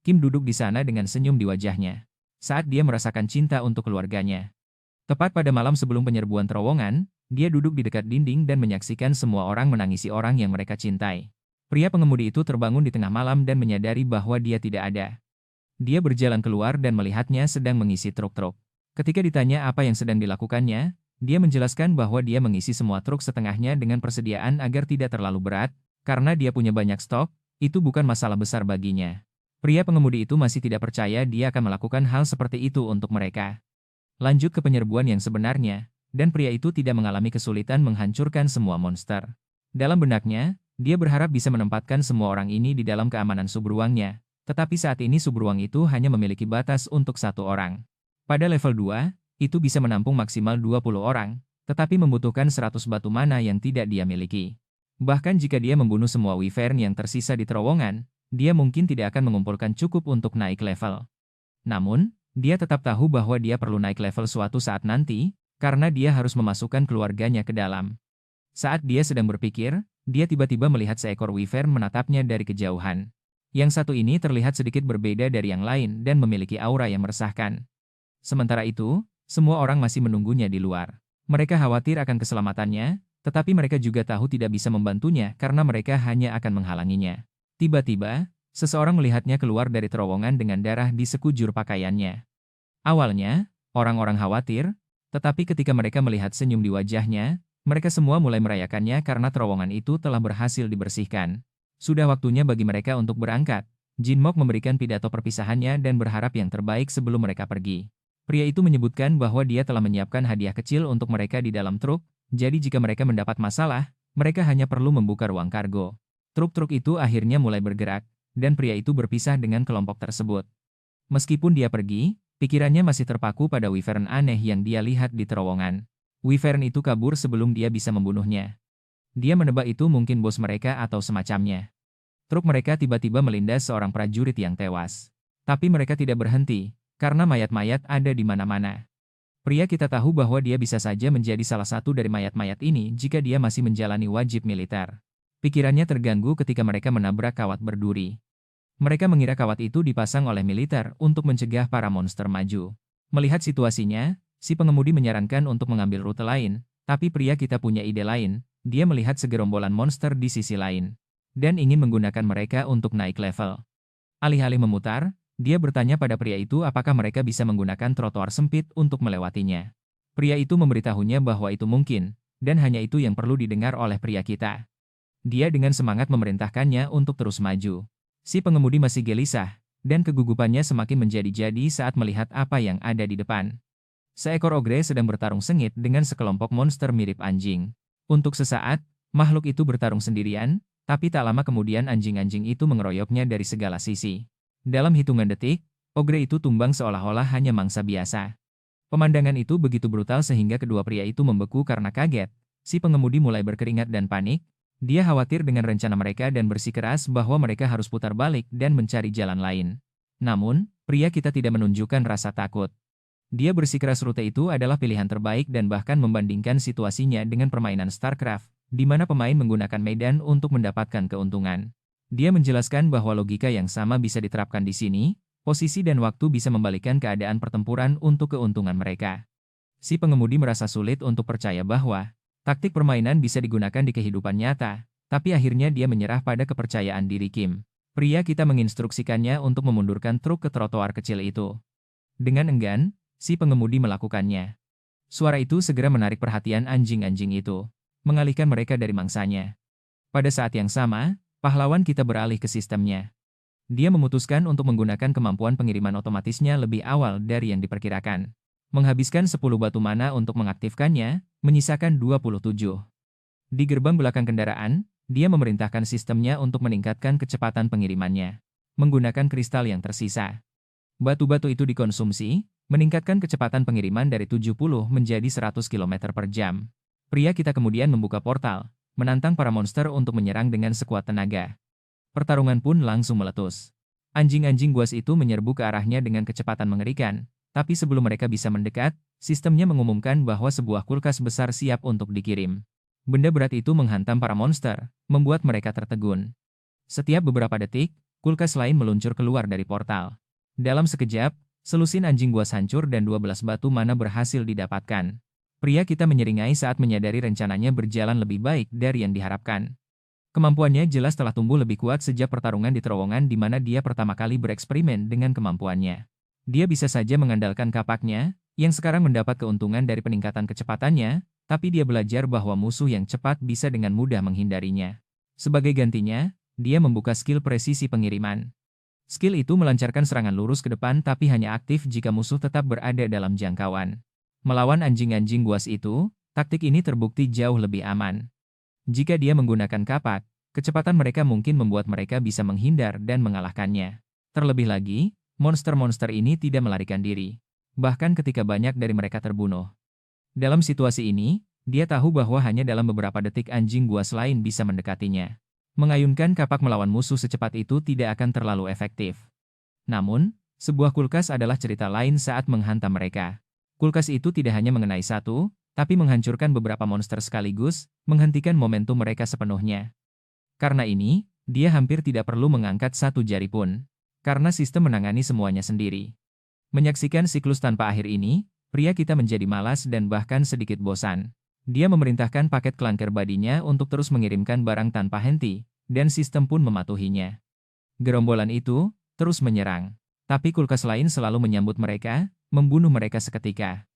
Kim duduk di sana dengan senyum di wajahnya saat dia merasakan cinta untuk keluarganya. Tepat pada malam sebelum penyerbuan terowongan, dia duduk di dekat dinding dan menyaksikan semua orang menangisi orang yang mereka cintai. Pria pengemudi itu terbangun di tengah malam dan menyadari bahwa dia tidak ada. Dia berjalan keluar dan melihatnya sedang mengisi truk-truk. Ketika ditanya apa yang sedang dilakukannya, dia menjelaskan bahwa dia mengisi semua truk setengahnya dengan persediaan agar tidak terlalu berat, karena dia punya banyak stok, itu bukan masalah besar baginya. Pria pengemudi itu masih tidak percaya dia akan melakukan hal seperti itu untuk mereka. Lanjut ke penyerbuan yang sebenarnya, dan pria itu tidak mengalami kesulitan menghancurkan semua monster. Dalam benaknya, dia berharap bisa menempatkan semua orang ini di dalam keamanan subruangnya, tetapi saat ini subruang itu hanya memiliki batas untuk satu orang. Pada level 2, itu bisa menampung maksimal 20 orang, tetapi membutuhkan 100 batu mana yang tidak dia miliki. Bahkan jika dia membunuh semua wyvern yang tersisa di terowongan, dia mungkin tidak akan mengumpulkan cukup untuk naik level. Namun, Dia tetap tahu bahwa dia perlu naik level suatu saat nanti, karena dia harus memasukkan keluarganya ke dalam. Saat dia sedang berpikir, dia tiba-tiba melihat seekor wyvern menatapnya dari kejauhan. Yang satu ini terlihat sedikit berbeda dari yang lain dan memiliki aura yang meresahkan. Sementara itu, semua orang masih menunggunya di luar. Mereka khawatir akan keselamatannya, tetapi mereka juga tahu tidak bisa membantunya karena mereka hanya akan menghalanginya. Tiba-tiba, seseorang melihatnya keluar dari terowongan dengan darah di sekujur pakaiannya. Awalnya, orang-orang khawatir, tetapi ketika mereka melihat senyum di wajahnya, mereka semua mulai merayakannya karena terowongan itu telah berhasil dibersihkan. Sudah waktunya bagi mereka untuk berangkat. Jinmok memberikan pidato perpisahannya dan berharap yang terbaik sebelum mereka pergi. Pria itu menyebutkan bahwa dia telah menyiapkan hadiah kecil untuk mereka di dalam truk, jadi jika mereka mendapat masalah, mereka hanya perlu membuka ruang kargo. Truk-truk itu akhirnya mulai bergerak, dan pria itu berpisah dengan kelompok tersebut. Meskipun dia pergi, pikirannya masih terpaku pada wyvern aneh yang dia lihat di terowongan. Wyvern itu kabur sebelum dia bisa membunuhnya. Dia menebak itu mungkin bos mereka atau semacamnya. Truk mereka tiba-tiba melindas seorang prajurit yang tewas. Tapi mereka tidak berhenti, karena mayat-mayat ada di mana-mana. Pria kita tahu bahwa dia bisa saja menjadi salah satu dari mayat-mayat ini jika dia masih menjalani wajib militer. Pikirannya terganggu ketika mereka menabrak kawat berduri. Mereka mengira kawat itu dipasang oleh militer untuk mencegah para monster maju. Melihat situasinya, si pengemudi menyarankan untuk mengambil rute lain, tapi pria kita punya ide lain. Dia melihat segerombolan monster di sisi lain, dan ingin menggunakan mereka untuk naik level. Alih-alih memutar, dia bertanya pada pria itu apakah mereka bisa menggunakan trotoar sempit untuk melewatinya. Pria itu memberitahunya bahwa itu mungkin, dan hanya itu yang perlu didengar oleh pria kita. Dia dengan semangat memerintahkannya untuk terus maju. Si pengemudi masih gelisah, dan kegugupannya semakin menjadi-jadi saat melihat apa yang ada di depan. Seekor ogre sedang bertarung sengit dengan sekelompok monster mirip anjing. Untuk sesaat, makhluk itu bertarung sendirian, tapi tak lama kemudian anjing-anjing itu mengeroyoknya dari segala sisi. Dalam hitungan detik, ogre itu tumbang seolah-olah hanya mangsa biasa. Pemandangan itu begitu brutal sehingga kedua pria itu membeku karena kaget. Si pengemudi mulai berkeringat dan panik. Dia khawatir dengan rencana mereka dan bersikeras bahwa mereka harus putar balik dan mencari jalan lain. Namun, pria kita tidak menunjukkan rasa takut. Dia bersikeras rute itu adalah pilihan terbaik dan bahkan membandingkan situasinya dengan permainan StarCraft, di mana pemain menggunakan medan untuk mendapatkan keuntungan. Dia menjelaskan bahwa logika yang sama bisa diterapkan di sini, posisi dan waktu bisa membalikkan keadaan pertempuran untuk keuntungan mereka. Si pengemudi merasa sulit untuk percaya bahwa taktik permainan bisa digunakan di kehidupan nyata, tapi akhirnya dia menyerah pada kepercayaan diri Kim. Pria kita menginstruksikannya untuk memundurkan truk ke trotoar kecil itu. Dengan enggan, si pengemudi melakukannya. Suara itu segera menarik perhatian anjing-anjing itu, mengalihkan mereka dari mangsanya. Pada saat yang sama, pahlawan kita beralih ke sistemnya. Dia memutuskan untuk menggunakan kemampuan pengiriman otomatisnya lebih awal dari yang diperkirakan. Menghabiskan 10 batu mana untuk mengaktifkannya, menyisakan 27. Di gerbang belakang kendaraan, dia memerintahkan sistemnya untuk meningkatkan kecepatan pengirimannya. Menggunakan kristal yang tersisa. Batu-batu itu dikonsumsi, meningkatkan kecepatan pengiriman dari 70 menjadi 100 km per jam. Pria kita kemudian membuka portal, menantang para monster untuk menyerang dengan sekuat tenaga. Pertarungan pun langsung meletus. Anjing-anjing buas itu menyerbu ke arahnya dengan kecepatan mengerikan, tapi sebelum mereka bisa mendekat, sistemnya mengumumkan bahwa sebuah kulkas besar siap untuk dikirim. Benda berat itu menghantam para monster, membuat mereka tertegun. Setiap beberapa detik, kulkas lain meluncur keluar dari portal. Dalam sekejap, selusin anjing buas hancur dan 12 batu mana berhasil didapatkan. Pria kita menyeringai saat menyadari rencananya berjalan lebih baik dari yang diharapkan. Kemampuannya jelas telah tumbuh lebih kuat sejak pertarungan di terowongan di mana dia pertama kali bereksperimen dengan kemampuannya. Dia bisa saja mengandalkan kapaknya, yang sekarang mendapat keuntungan dari peningkatan kecepatannya, tapi dia belajar bahwa musuh yang cepat bisa dengan mudah menghindarinya. Sebagai gantinya, dia membuka skill presisi pengiriman. Skill itu melancarkan serangan lurus ke depan tapi hanya aktif jika musuh tetap berada dalam jangkauan. Melawan anjing-anjing buas itu, taktik ini terbukti jauh lebih aman. Jika dia menggunakan kapak, kecepatan mereka mungkin membuat mereka bisa menghindar dan mengalahkannya. Terlebih lagi, monster-monster ini tidak melarikan diri, bahkan ketika banyak dari mereka terbunuh. Dalam situasi ini, dia tahu bahwa hanya dalam beberapa detik anjing buas lain bisa mendekatinya. Mengayunkan kapak melawan musuh secepat itu tidak akan terlalu efektif. Namun, Sebuah kulkas adalah cerita lain saat menghantam mereka. Kulkas itu tidak hanya mengenai satu, tapi menghancurkan beberapa monster sekaligus, menghentikan momentum mereka sepenuhnya. Karena ini, dia hampir tidak perlu mengangkat satu jari pun. Karena sistem menangani semuanya sendiri. Menyaksikan siklus tanpa akhir ini, pria kita menjadi malas dan bahkan sedikit bosan. Dia memerintahkan paket clunker badinya untuk terus mengirimkan barang tanpa henti, dan sistem pun mematuhinya. Gerombolan itu terus menyerang. Tapi kulkas lain selalu menyambut mereka, membunuh mereka seketika.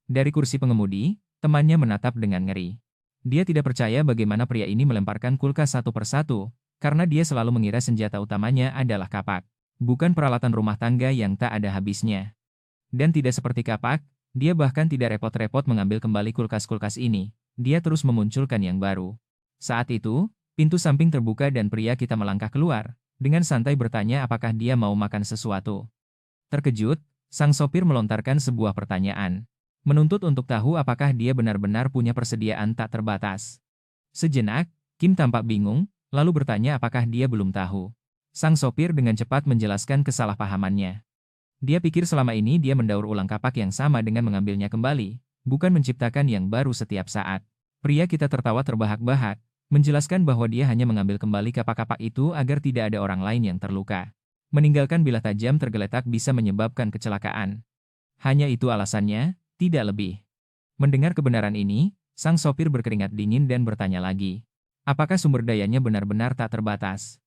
Dari kursi pengemudi, temannya menatap dengan ngeri. Dia tidak percaya bagaimana pria ini melemparkan kulkas satu persatu, karena dia selalu mengira senjata utamanya adalah kapak. Bukan peralatan rumah tangga yang tak ada habisnya. Dan tidak seperti kapak, dia bahkan tidak repot-repot mengambil kembali kulkas-kulkas ini. Dia terus memunculkan yang baru. Saat itu, pintu samping terbuka dan pria kita melangkah keluar, dengan santai bertanya apakah dia mau makan sesuatu. Terkejut, sang sopir melontarkan sebuah pertanyaan. Menuntut untuk tahu apakah dia benar-benar punya persediaan tak terbatas. Sejenak, Kim tampak bingung, lalu bertanya apakah dia belum tahu. Sang sopir dengan cepat menjelaskan kesalahpahamannya. Dia pikir selama ini dia mendaur ulang kapak yang sama dengan mengambilnya kembali, bukan menciptakan yang baru setiap saat. Pria kita tertawa terbahak-bahak, menjelaskan bahwa dia hanya mengambil kembali kapak-kapak itu agar tidak ada orang lain yang terluka. Meninggalkan bilah tajam tergeletak bisa menyebabkan kecelakaan. Hanya itu alasannya, tidak lebih. Mendengar kebenaran ini, sang sopir berkeringat dingin dan bertanya lagi. Apakah sumber dayanya benar-benar tak terbatas?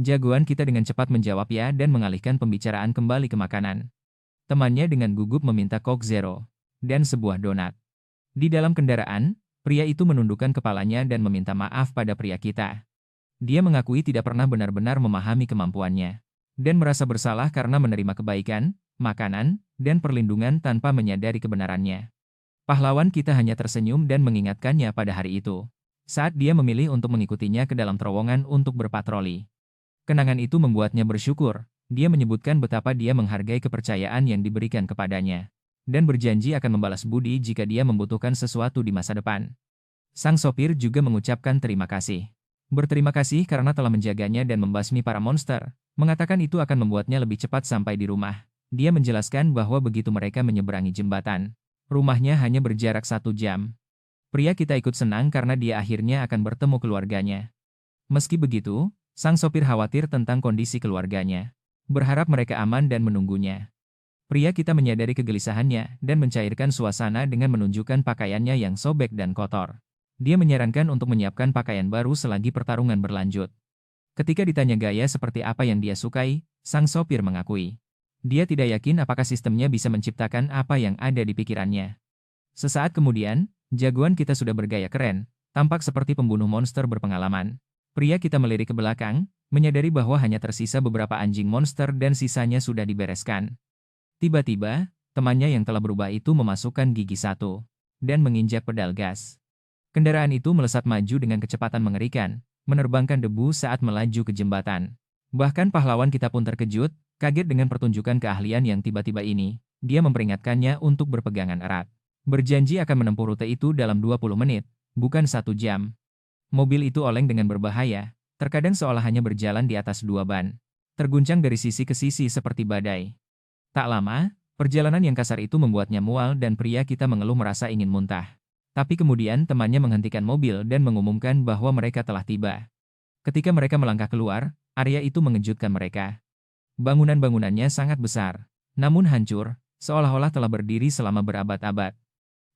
Jagoan kita dengan cepat menjawab ya dan mengalihkan pembicaraan kembali ke makanan. Temannya dengan gugup meminta Coke Zero dan sebuah donat. Di dalam kendaraan, pria itu menundukkan kepalanya dan meminta maaf pada pria kita. Dia mengakui tidak pernah benar-benar memahami kemampuannya dan merasa bersalah karena menerima kebaikan, makanan, dan perlindungan tanpa menyadari kebenarannya. Pahlawan kita hanya tersenyum dan mengingatkannya pada hari itu, saat dia memilih untuk mengikutinya ke dalam terowongan untuk berpatroli. Kenangan itu membuatnya bersyukur. Dia menyebutkan betapa dia menghargai kepercayaan yang diberikan kepadanya, dan berjanji akan membalas budi jika dia membutuhkan sesuatu di masa depan. Sang sopir juga mengucapkan terima kasih. Berterima kasih karena telah menjaganya dan membasmi para monster, mengatakan itu akan membuatnya lebih cepat sampai di rumah. Dia menjelaskan bahwa begitu mereka menyeberangi jembatan, rumahnya hanya berjarak 1 jam. Pria kita ikut senang karena dia akhirnya akan bertemu keluarganya. Meski begitu, sang sopir khawatir tentang kondisi keluarganya. Berharap mereka aman dan menunggunya. Pria kita menyadari kegelisahannya dan mencairkan suasana dengan menunjukkan pakaiannya yang sobek dan kotor. Dia menyarankan untuk menyiapkan pakaian baru selagi pertarungan berlanjut. Ketika ditanya gaya seperti apa yang dia sukai, sang sopir mengakui. Dia tidak yakin apakah sistemnya bisa menciptakan apa yang ada di pikirannya. Sesaat kemudian, jagoan kita sudah bergaya keren, tampak seperti pembunuh monster berpengalaman. Pria kita melirik ke belakang, menyadari bahwa hanya tersisa beberapa anjing monster dan sisanya sudah dibereskan. Tiba-tiba, temannya yang telah berubah itu memasukkan gigi satu dan menginjak pedal gas. Kendaraan itu melesat maju dengan kecepatan mengerikan, menerbangkan debu saat melaju ke jembatan. Bahkan pahlawan kita pun terkejut, kaget dengan pertunjukan keahlian yang tiba-tiba ini. Dia memperingatkannya untuk berpegangan erat. Berjanji akan menempuh rute itu dalam 20 menit, bukan 1 jam. Mobil itu oleng dengan berbahaya, terkadang seolah hanya berjalan di atas 2 ban. Terguncang dari sisi ke sisi seperti badai. Tak lama, perjalanan yang kasar itu membuatnya mual dan pria kita mengeluh merasa ingin muntah. Tapi kemudian temannya menghentikan mobil dan mengumumkan bahwa mereka telah tiba. Ketika mereka melangkah keluar, area itu mengejutkan mereka. Bangunan-bangunannya sangat besar, namun hancur, seolah-olah telah berdiri selama berabad-abad.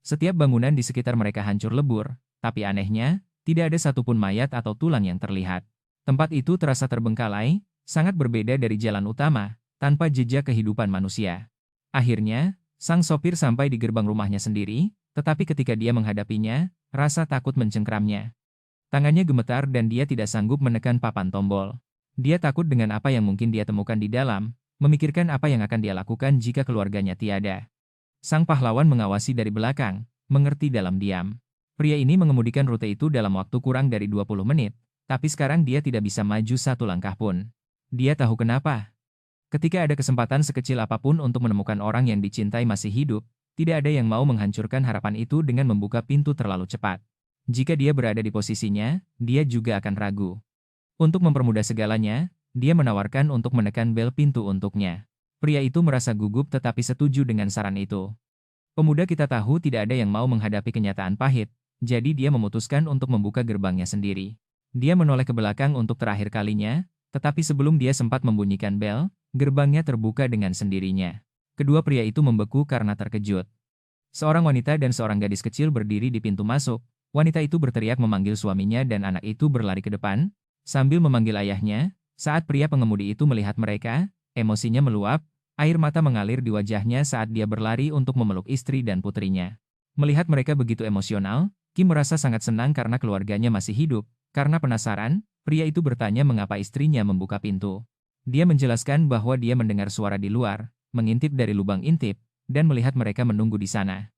Setiap bangunan di sekitar mereka hancur lebur, tapi anehnya, tidak ada satupun mayat atau tulang yang terlihat. Tempat itu terasa terbengkalai, sangat berbeda dari jalan utama, tanpa jejak kehidupan manusia. Akhirnya, sang sopir sampai di gerbang rumahnya sendiri, tetapi ketika dia menghadapinya, rasa takut mencengkramnya. Tangannya gemetar dan dia tidak sanggup menekan papan tombol. Dia takut dengan apa yang mungkin dia temukan di dalam, memikirkan apa yang akan dia lakukan jika keluarganya tiada. Sang pahlawan mengawasi dari belakang, mengerti dalam diam. Pria ini mengemudikan rute itu dalam waktu kurang dari 20 menit, tapi sekarang dia tidak bisa maju 1 langkah pun. Dia tahu kenapa. Ketika ada kesempatan sekecil apapun untuk menemukan orang yang dicintai masih hidup, tidak ada yang mau menghancurkan harapan itu dengan membuka pintu terlalu cepat. Jika dia berada di posisinya, dia juga akan ragu. Untuk mempermudah segalanya, dia menawarkan untuk menekan bel pintu untuknya. Pria itu merasa gugup tetapi setuju dengan saran itu. Pemuda kita tahu tidak ada yang mau menghadapi kenyataan pahit, jadi dia memutuskan untuk membuka gerbangnya sendiri. Dia menoleh ke belakang untuk terakhir kalinya, tetapi sebelum dia sempat membunyikan bel, gerbangnya terbuka dengan sendirinya. Kedua pria itu membeku karena terkejut. Seorang wanita dan seorang gadis kecil berdiri di pintu masuk. Wanita itu berteriak memanggil suaminya dan anak itu berlari ke depan, sambil memanggil ayahnya. Saat pria pengemudi itu melihat mereka, emosinya meluap, air mata mengalir di wajahnya saat dia berlari untuk memeluk istri dan putrinya. Melihat mereka begitu emosional, Kim merasa sangat senang karena keluarganya masih hidup. Karena penasaran, pria itu bertanya mengapa istrinya membuka pintu. Dia menjelaskan bahwa dia mendengar suara di luar, mengintip dari lubang intip, dan melihat mereka menunggu di sana.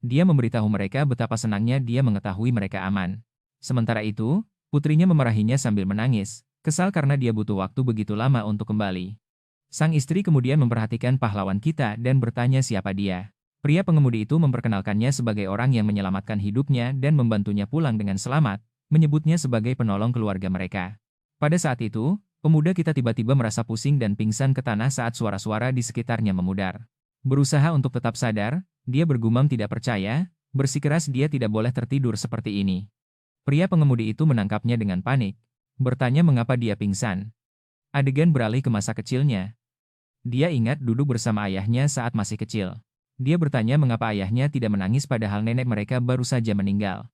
Dia memberitahu mereka betapa senangnya dia mengetahui mereka aman. Sementara itu, putrinya memarahinya sambil menangis, kesal karena dia butuh waktu begitu lama untuk kembali. Sang istri kemudian memperhatikan pahlawan kita dan bertanya siapa dia. Pria pengemudi itu memperkenalkannya sebagai orang yang menyelamatkan hidupnya dan membantunya pulang dengan selamat, menyebutnya sebagai penolong keluarga mereka. Pada saat itu, pemuda kita tiba-tiba merasa pusing dan pingsan ke tanah saat suara-suara di sekitarnya memudar. Berusaha untuk tetap sadar, dia bergumam tidak percaya, bersikeras dia tidak boleh tertidur seperti ini. Pria pengemudi itu menangkapnya dengan panik, bertanya mengapa dia pingsan. Adegan beralih ke masa kecilnya. Dia ingat duduk bersama ayahnya saat masih kecil. Dia bertanya mengapa ayahnya tidak menangis padahal nenek mereka baru saja meninggal.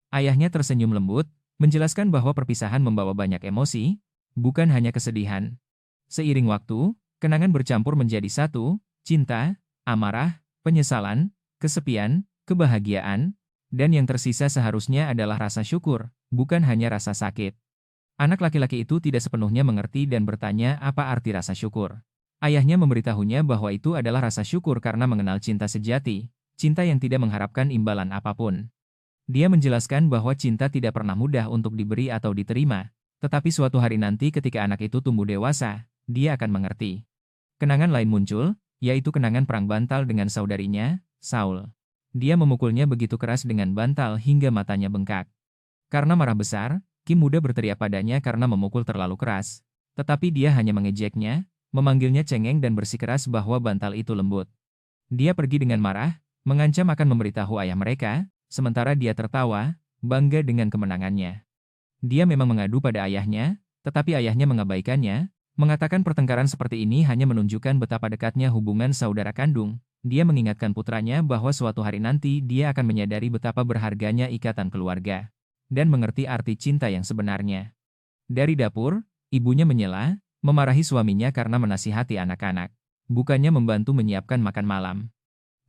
Ayahnya tersenyum lembut, menjelaskan bahwa perpisahan membawa banyak emosi, bukan hanya kesedihan. Seiring waktu, kenangan bercampur menjadi satu, cinta, amarah, penyesalan, kesepian, kebahagiaan, dan yang tersisa seharusnya adalah rasa syukur, bukan hanya rasa sakit. Anak laki-laki itu tidak sepenuhnya mengerti dan bertanya apa arti rasa syukur. Ayahnya memberitahunya bahwa itu adalah rasa syukur karena mengenal cinta sejati, cinta yang tidak mengharapkan imbalan apapun. Dia menjelaskan bahwa cinta tidak pernah mudah untuk diberi atau diterima, tetapi suatu hari nanti ketika anak itu tumbuh dewasa, dia akan mengerti. Kenangan lain muncul, yaitu kenangan perang bantal dengan saudarinya, Saul. Dia memukulnya begitu keras dengan bantal hingga matanya bengkak. Karena marah besar, Kim muda berteriak padanya karena memukul terlalu keras. Tetapi dia hanya mengejeknya, memanggilnya cengeng dan bersikeras bahwa bantal itu lembut. Dia pergi dengan marah, mengancam akan memberitahu ayah mereka, sementara dia tertawa, bangga dengan kemenangannya. Dia memang mengadu pada ayahnya, tetapi ayahnya mengabaikannya, mengatakan pertengkaran seperti ini hanya menunjukkan betapa dekatnya hubungan saudara kandung. Dia mengingatkan putranya bahwa suatu hari nanti dia akan menyadari betapa berharganya ikatan keluarga, dan mengerti arti cinta yang sebenarnya. Dari dapur, ibunya menyela, memarahi suaminya karena menasihati anak-anak, bukannya membantu menyiapkan makan malam.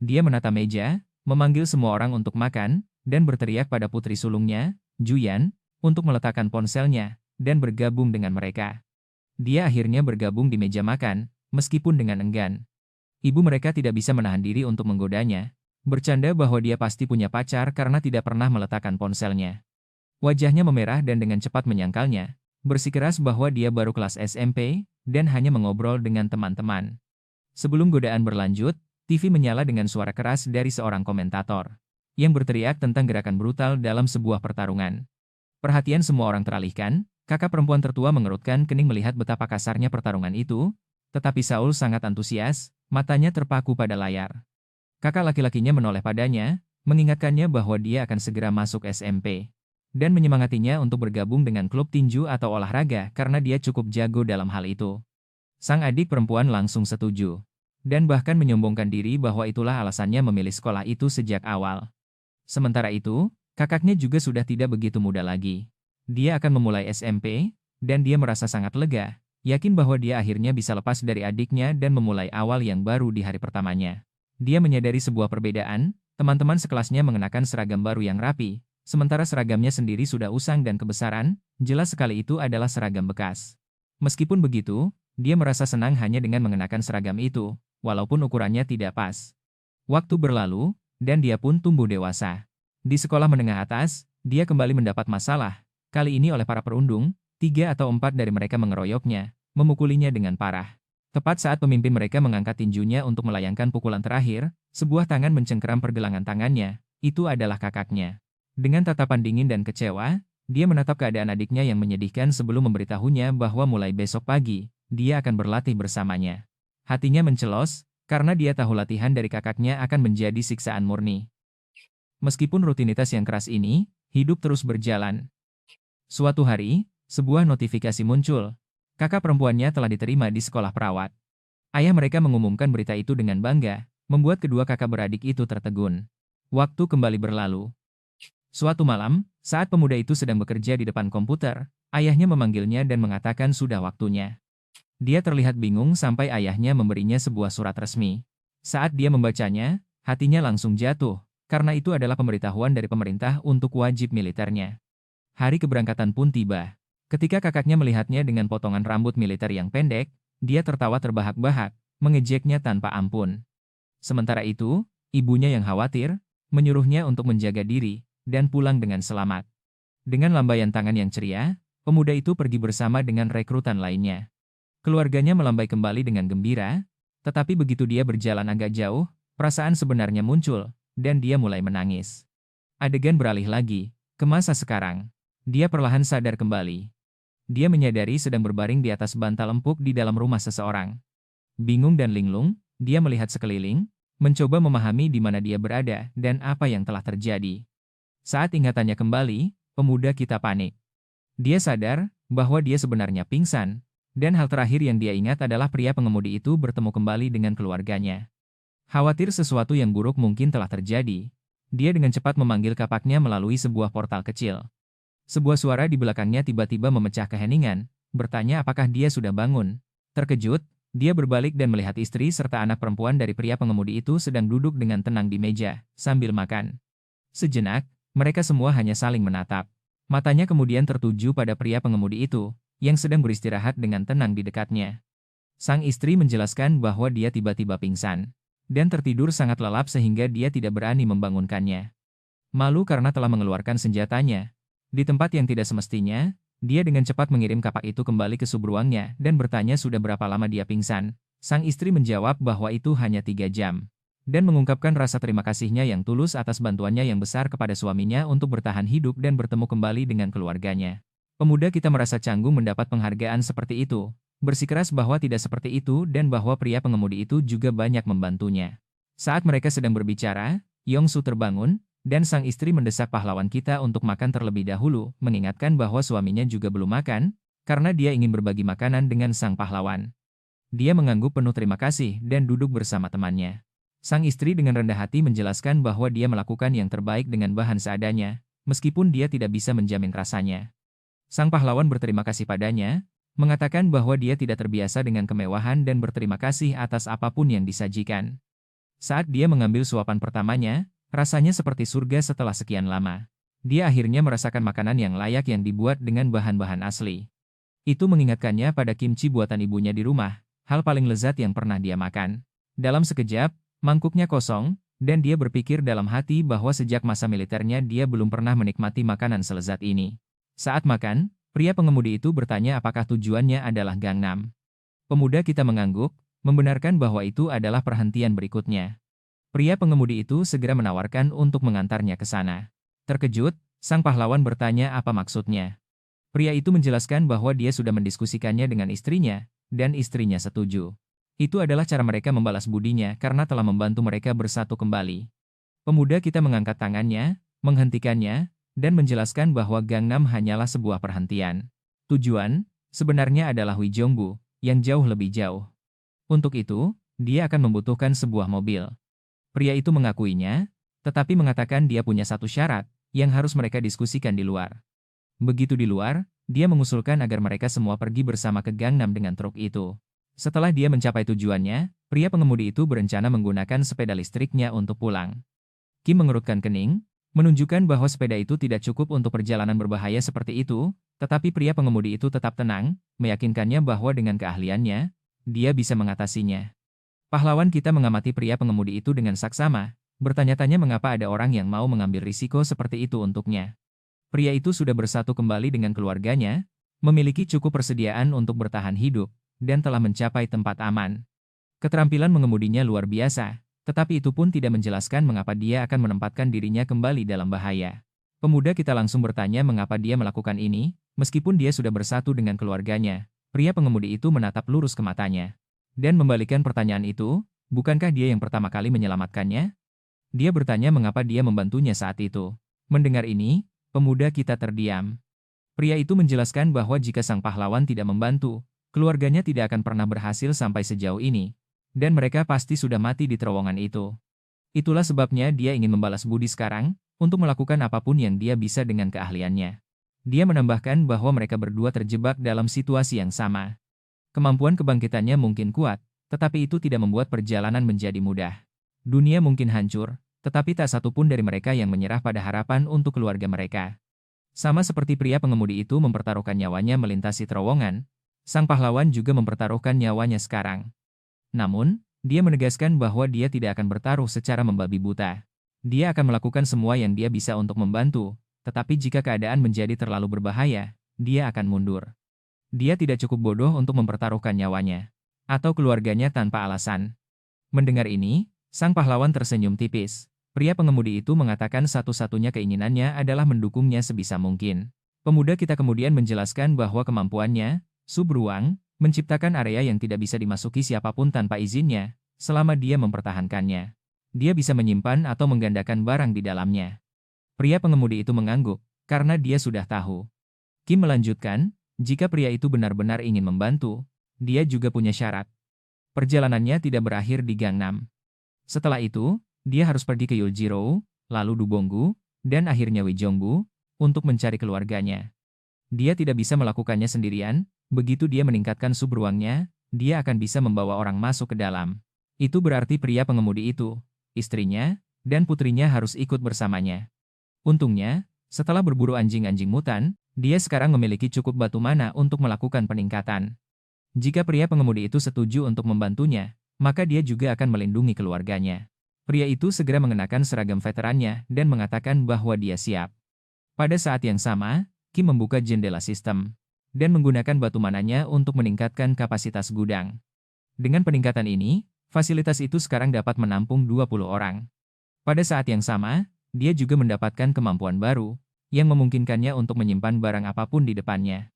Dia menata meja, memanggil semua orang untuk makan, dan berteriak pada putri sulungnya, Juyan, untuk meletakkan ponselnya, dan bergabung dengan mereka. Dia akhirnya bergabung di meja makan, meskipun dengan enggan. Ibu mereka tidak bisa menahan diri untuk menggodanya, bercanda bahwa dia pasti punya pacar karena tidak pernah meletakkan ponselnya. Wajahnya memerah dan dengan cepat menyangkalnya, bersikeras bahwa dia baru kelas SMP, dan hanya mengobrol dengan teman-teman. Sebelum godaan berlanjut, TV menyala dengan suara keras dari seorang komentator, yang berteriak tentang gerakan brutal dalam sebuah pertarungan. Perhatian semua orang teralihkan, kakak perempuan tertua mengerutkan kening melihat betapa kasarnya pertarungan itu, tetapi Saul sangat antusias, matanya terpaku pada layar. Kakak laki-lakinya menoleh padanya, mengingatkannya bahwa dia akan segera masuk SMP. Dan menyemangatinya untuk bergabung dengan klub tinju atau olahraga karena dia cukup jago dalam hal itu. Sang adik perempuan langsung setuju, dan bahkan menyombongkan diri bahwa itulah alasannya memilih sekolah itu sejak awal. Sementara itu, kakaknya juga sudah tidak begitu muda lagi. Dia akan memulai SMP, dan dia merasa sangat lega, yakin bahwa dia akhirnya bisa lepas dari adiknya dan memulai awal yang baru di hari pertamanya. Dia menyadari sebuah perbedaan, teman-teman sekelasnya mengenakan seragam baru yang rapi, sementara seragamnya sendiri sudah usang dan kebesaran, jelas sekali itu adalah seragam bekas. Meskipun begitu, dia merasa senang hanya dengan mengenakan seragam itu, walaupun ukurannya tidak pas. Waktu berlalu, dan dia pun tumbuh dewasa. Di sekolah menengah atas, dia kembali mendapat masalah, kali ini oleh para perundung, 3 atau 4 dari mereka mengeroyoknya, memukulinya dengan parah. Tepat saat pemimpin mereka mengangkat tinjunya untuk melayangkan pukulan terakhir, sebuah tangan mencengkeram pergelangan tangannya, itu adalah kakaknya. Dengan tatapan dingin dan kecewa, dia menatap keadaan adiknya yang menyedihkan sebelum memberitahunya bahwa mulai besok pagi, dia akan berlatih bersamanya. Hatinya mencelos, karena dia tahu latihan dari kakaknya akan menjadi siksaan murni. Meskipun rutinitas yang keras ini, hidup terus berjalan. Suatu hari, sebuah notifikasi muncul. Kakak perempuannya telah diterima di sekolah perawat. Ayah mereka mengumumkan berita itu dengan bangga, membuat kedua kakak beradik itu tertegun. Waktu kembali berlalu. Suatu malam, saat pemuda itu sedang bekerja di depan komputer, ayahnya memanggilnya dan mengatakan sudah waktunya. Dia terlihat bingung sampai ayahnya memberinya sebuah surat resmi. Saat dia membacanya, hatinya langsung jatuh, karena itu adalah pemberitahuan dari pemerintah untuk wajib militernya. Hari keberangkatan pun tiba. Ketika kakaknya melihatnya dengan potongan rambut militer yang pendek, dia tertawa terbahak-bahak, mengejeknya tanpa ampun. Sementara itu, ibunya yang khawatir, menyuruhnya untuk menjaga diri, dan pulang dengan selamat. Dengan lambaian tangan yang ceria, pemuda itu pergi bersama dengan rekrutan lainnya. Keluarganya melambai kembali dengan gembira, tetapi begitu dia berjalan agak jauh, perasaan sebenarnya muncul, dan dia mulai menangis. Adegan beralih lagi, ke masa sekarang. Dia perlahan sadar kembali. Dia menyadari sedang berbaring di atas bantal empuk di dalam rumah seseorang. Bingung dan linglung, dia melihat sekeliling, mencoba memahami di mana dia berada dan apa yang telah terjadi. Saat ingatannya kembali, pemuda kita panik. Dia sadar bahwa dia sebenarnya pingsan, dan hal terakhir yang dia ingat adalah pria pengemudi itu bertemu kembali dengan keluarganya. Khawatir sesuatu yang buruk mungkin telah terjadi, dia dengan cepat memanggil kapaknya melalui sebuah portal kecil. Sebuah suara di belakangnya tiba-tiba memecah keheningan, bertanya apakah dia sudah bangun. Terkejut, dia berbalik dan melihat istri serta anak perempuan dari pria pengemudi itu sedang duduk dengan tenang di meja, sambil makan. Sejenak, mereka semua hanya saling menatap. Matanya kemudian tertuju pada pria pengemudi itu, yang sedang beristirahat dengan tenang di dekatnya. Sang istri menjelaskan bahwa dia tiba-tiba pingsan, dan tertidur sangat lelap sehingga dia tidak berani membangunkannya. Malu karena telah mengeluarkan senjatanya. Di tempat yang tidak semestinya, dia dengan cepat mengirim kapak itu kembali ke subruangnya dan bertanya sudah berapa lama dia pingsan. Sang istri menjawab bahwa itu hanya 3 jam. Dan mengungkapkan rasa terima kasihnya yang tulus atas bantuannya yang besar kepada suaminya untuk bertahan hidup dan bertemu kembali dengan keluarganya. Pemuda kita merasa canggung mendapat penghargaan seperti itu, bersikeras bahwa tidak seperti itu dan bahwa pria pengemudi itu juga banyak membantunya. Saat mereka sedang berbicara, Yongsu terbangun, dan sang istri mendesak pahlawan kita untuk makan terlebih dahulu, mengingatkan bahwa suaminya juga belum makan, karena dia ingin berbagi makanan dengan sang pahlawan. Dia mengangguk penuh terima kasih dan duduk bersama temannya. Sang istri dengan rendah hati menjelaskan bahwa dia melakukan yang terbaik dengan bahan seadanya, meskipun dia tidak bisa menjamin rasanya. Sang pahlawan berterima kasih padanya, mengatakan bahwa dia tidak terbiasa dengan kemewahan dan berterima kasih atas apapun yang disajikan. Saat dia mengambil suapan pertamanya, rasanya seperti surga setelah sekian lama. Dia akhirnya merasakan makanan yang layak yang dibuat dengan bahan-bahan asli. Itu mengingatkannya pada kimchi buatan ibunya di rumah, hal paling lezat yang pernah dia makan. Dalam sekejap, mangkuknya kosong, dan dia berpikir dalam hati bahwa sejak masa militernya dia belum pernah menikmati makanan selezat ini. Saat makan, pria pengemudi itu bertanya apakah tujuannya adalah Gangnam. Pemuda kita mengangguk, membenarkan bahwa itu adalah perhentian berikutnya. Pria pengemudi itu segera menawarkan untuk mengantarnya ke sana. Terkejut, sang pahlawan bertanya apa maksudnya. Pria itu menjelaskan bahwa dia sudah mendiskusikannya dengan istrinya, dan istrinya setuju. Itu adalah cara mereka membalas budinya karena telah membantu mereka bersatu kembali. Pemuda kita mengangkat tangannya, menghentikannya, dan menjelaskan bahwa Gangnam hanyalah sebuah perhentian. Tujuan, sebenarnya adalah Wijongbu, yang jauh lebih jauh. Untuk itu, dia akan membutuhkan sebuah mobil. Pria itu mengakuinya, tetapi mengatakan dia punya satu syarat, yang harus mereka diskusikan di luar. Begitu di luar, dia mengusulkan agar mereka semua pergi bersama ke Gangnam dengan truk itu. Setelah dia mencapai tujuannya, pria pengemudi itu berencana menggunakan sepeda listriknya untuk pulang. Kim mengerutkan kening, menunjukkan bahwa sepeda itu tidak cukup untuk perjalanan berbahaya seperti itu, tetapi pria pengemudi itu tetap tenang, meyakinkannya bahwa dengan keahliannya, dia bisa mengatasinya. Pahlawan kita mengamati pria pengemudi itu dengan saksama, bertanya-tanya mengapa ada orang yang mau mengambil risiko seperti itu untuknya. Pria itu sudah bersatu kembali dengan keluarganya, memiliki cukup persediaan untuk bertahan hidup, dan telah mencapai tempat aman. Keterampilan mengemudinya luar biasa, tetapi itu pun tidak menjelaskan mengapa dia akan menempatkan dirinya kembali dalam bahaya. Pemuda kita langsung bertanya mengapa dia melakukan ini, meskipun dia sudah bersatu dengan keluarganya. Pria pengemudi itu menatap lurus ke matanya. Dan membalikan pertanyaan itu, bukankah dia yang pertama kali menyelamatkannya? Dia bertanya mengapa dia membantunya saat itu. Mendengar ini, pemuda kita terdiam. Pria itu menjelaskan bahwa jika sang pahlawan tidak membantu, keluarganya tidak akan pernah berhasil sampai sejauh ini. Dan mereka pasti sudah mati di terowongan itu. Itulah sebabnya dia ingin membalas budi sekarang, untuk melakukan apapun yang dia bisa dengan keahliannya. Dia menambahkan bahwa mereka berdua terjebak dalam situasi yang sama. Kemampuan kebangkitannya mungkin kuat, tetapi itu tidak membuat perjalanan menjadi mudah. Dunia mungkin hancur, tetapi tak satu pun dari mereka yang menyerah pada harapan untuk keluarga mereka. Sama seperti pria pengemudi itu mempertaruhkan nyawanya melintasi terowongan, sang pahlawan juga mempertaruhkan nyawanya sekarang. Namun, dia menegaskan bahwa dia tidak akan bertaruh secara membabi buta. Dia akan melakukan semua yang dia bisa untuk membantu, tetapi jika keadaan menjadi terlalu berbahaya, dia akan mundur. Dia tidak cukup bodoh untuk mempertaruhkan nyawanya atau keluarganya tanpa alasan. Mendengar ini, sang pahlawan tersenyum tipis. Pria pengemudi itu mengatakan satu-satunya keinginannya adalah mendukungnya sebisa mungkin. Pemuda kita kemudian menjelaskan bahwa kemampuannya, subruang, menciptakan area yang tidak bisa dimasuki siapapun tanpa izinnya, selama dia mempertahankannya. Dia bisa menyimpan atau menggandakan barang di dalamnya. Pria pengemudi itu mengangguk, karena dia sudah tahu. Kim melanjutkan, jika pria itu benar-benar ingin membantu, dia juga punya syarat. Perjalanannya tidak berakhir di Gangnam. Setelah itu, dia harus pergi ke Yoljiro, lalu Dubonggu, dan akhirnya Wejonggu, untuk mencari keluarganya. Dia tidak bisa melakukannya sendirian, begitu dia meningkatkan subruangnya, dia akan bisa membawa orang masuk ke dalam. Itu berarti pria pengemudi itu, istrinya, dan putrinya harus ikut bersamanya. Untungnya, setelah berburu anjing-anjing mutan, dia sekarang memiliki cukup batu mana untuk melakukan peningkatan. Jika pria pengemudi itu setuju untuk membantunya, maka dia juga akan melindungi keluarganya. Pria itu segera mengenakan seragam veterannya dan mengatakan bahwa dia siap. Pada saat yang sama, Kim membuka jendela sistem dan menggunakan batu mananya untuk meningkatkan kapasitas gudang. Dengan peningkatan ini, fasilitas itu sekarang dapat menampung 20 orang. Pada saat yang sama, dia juga mendapatkan kemampuan baru, yang memungkinkannya untuk menyimpan barang apapun di depannya.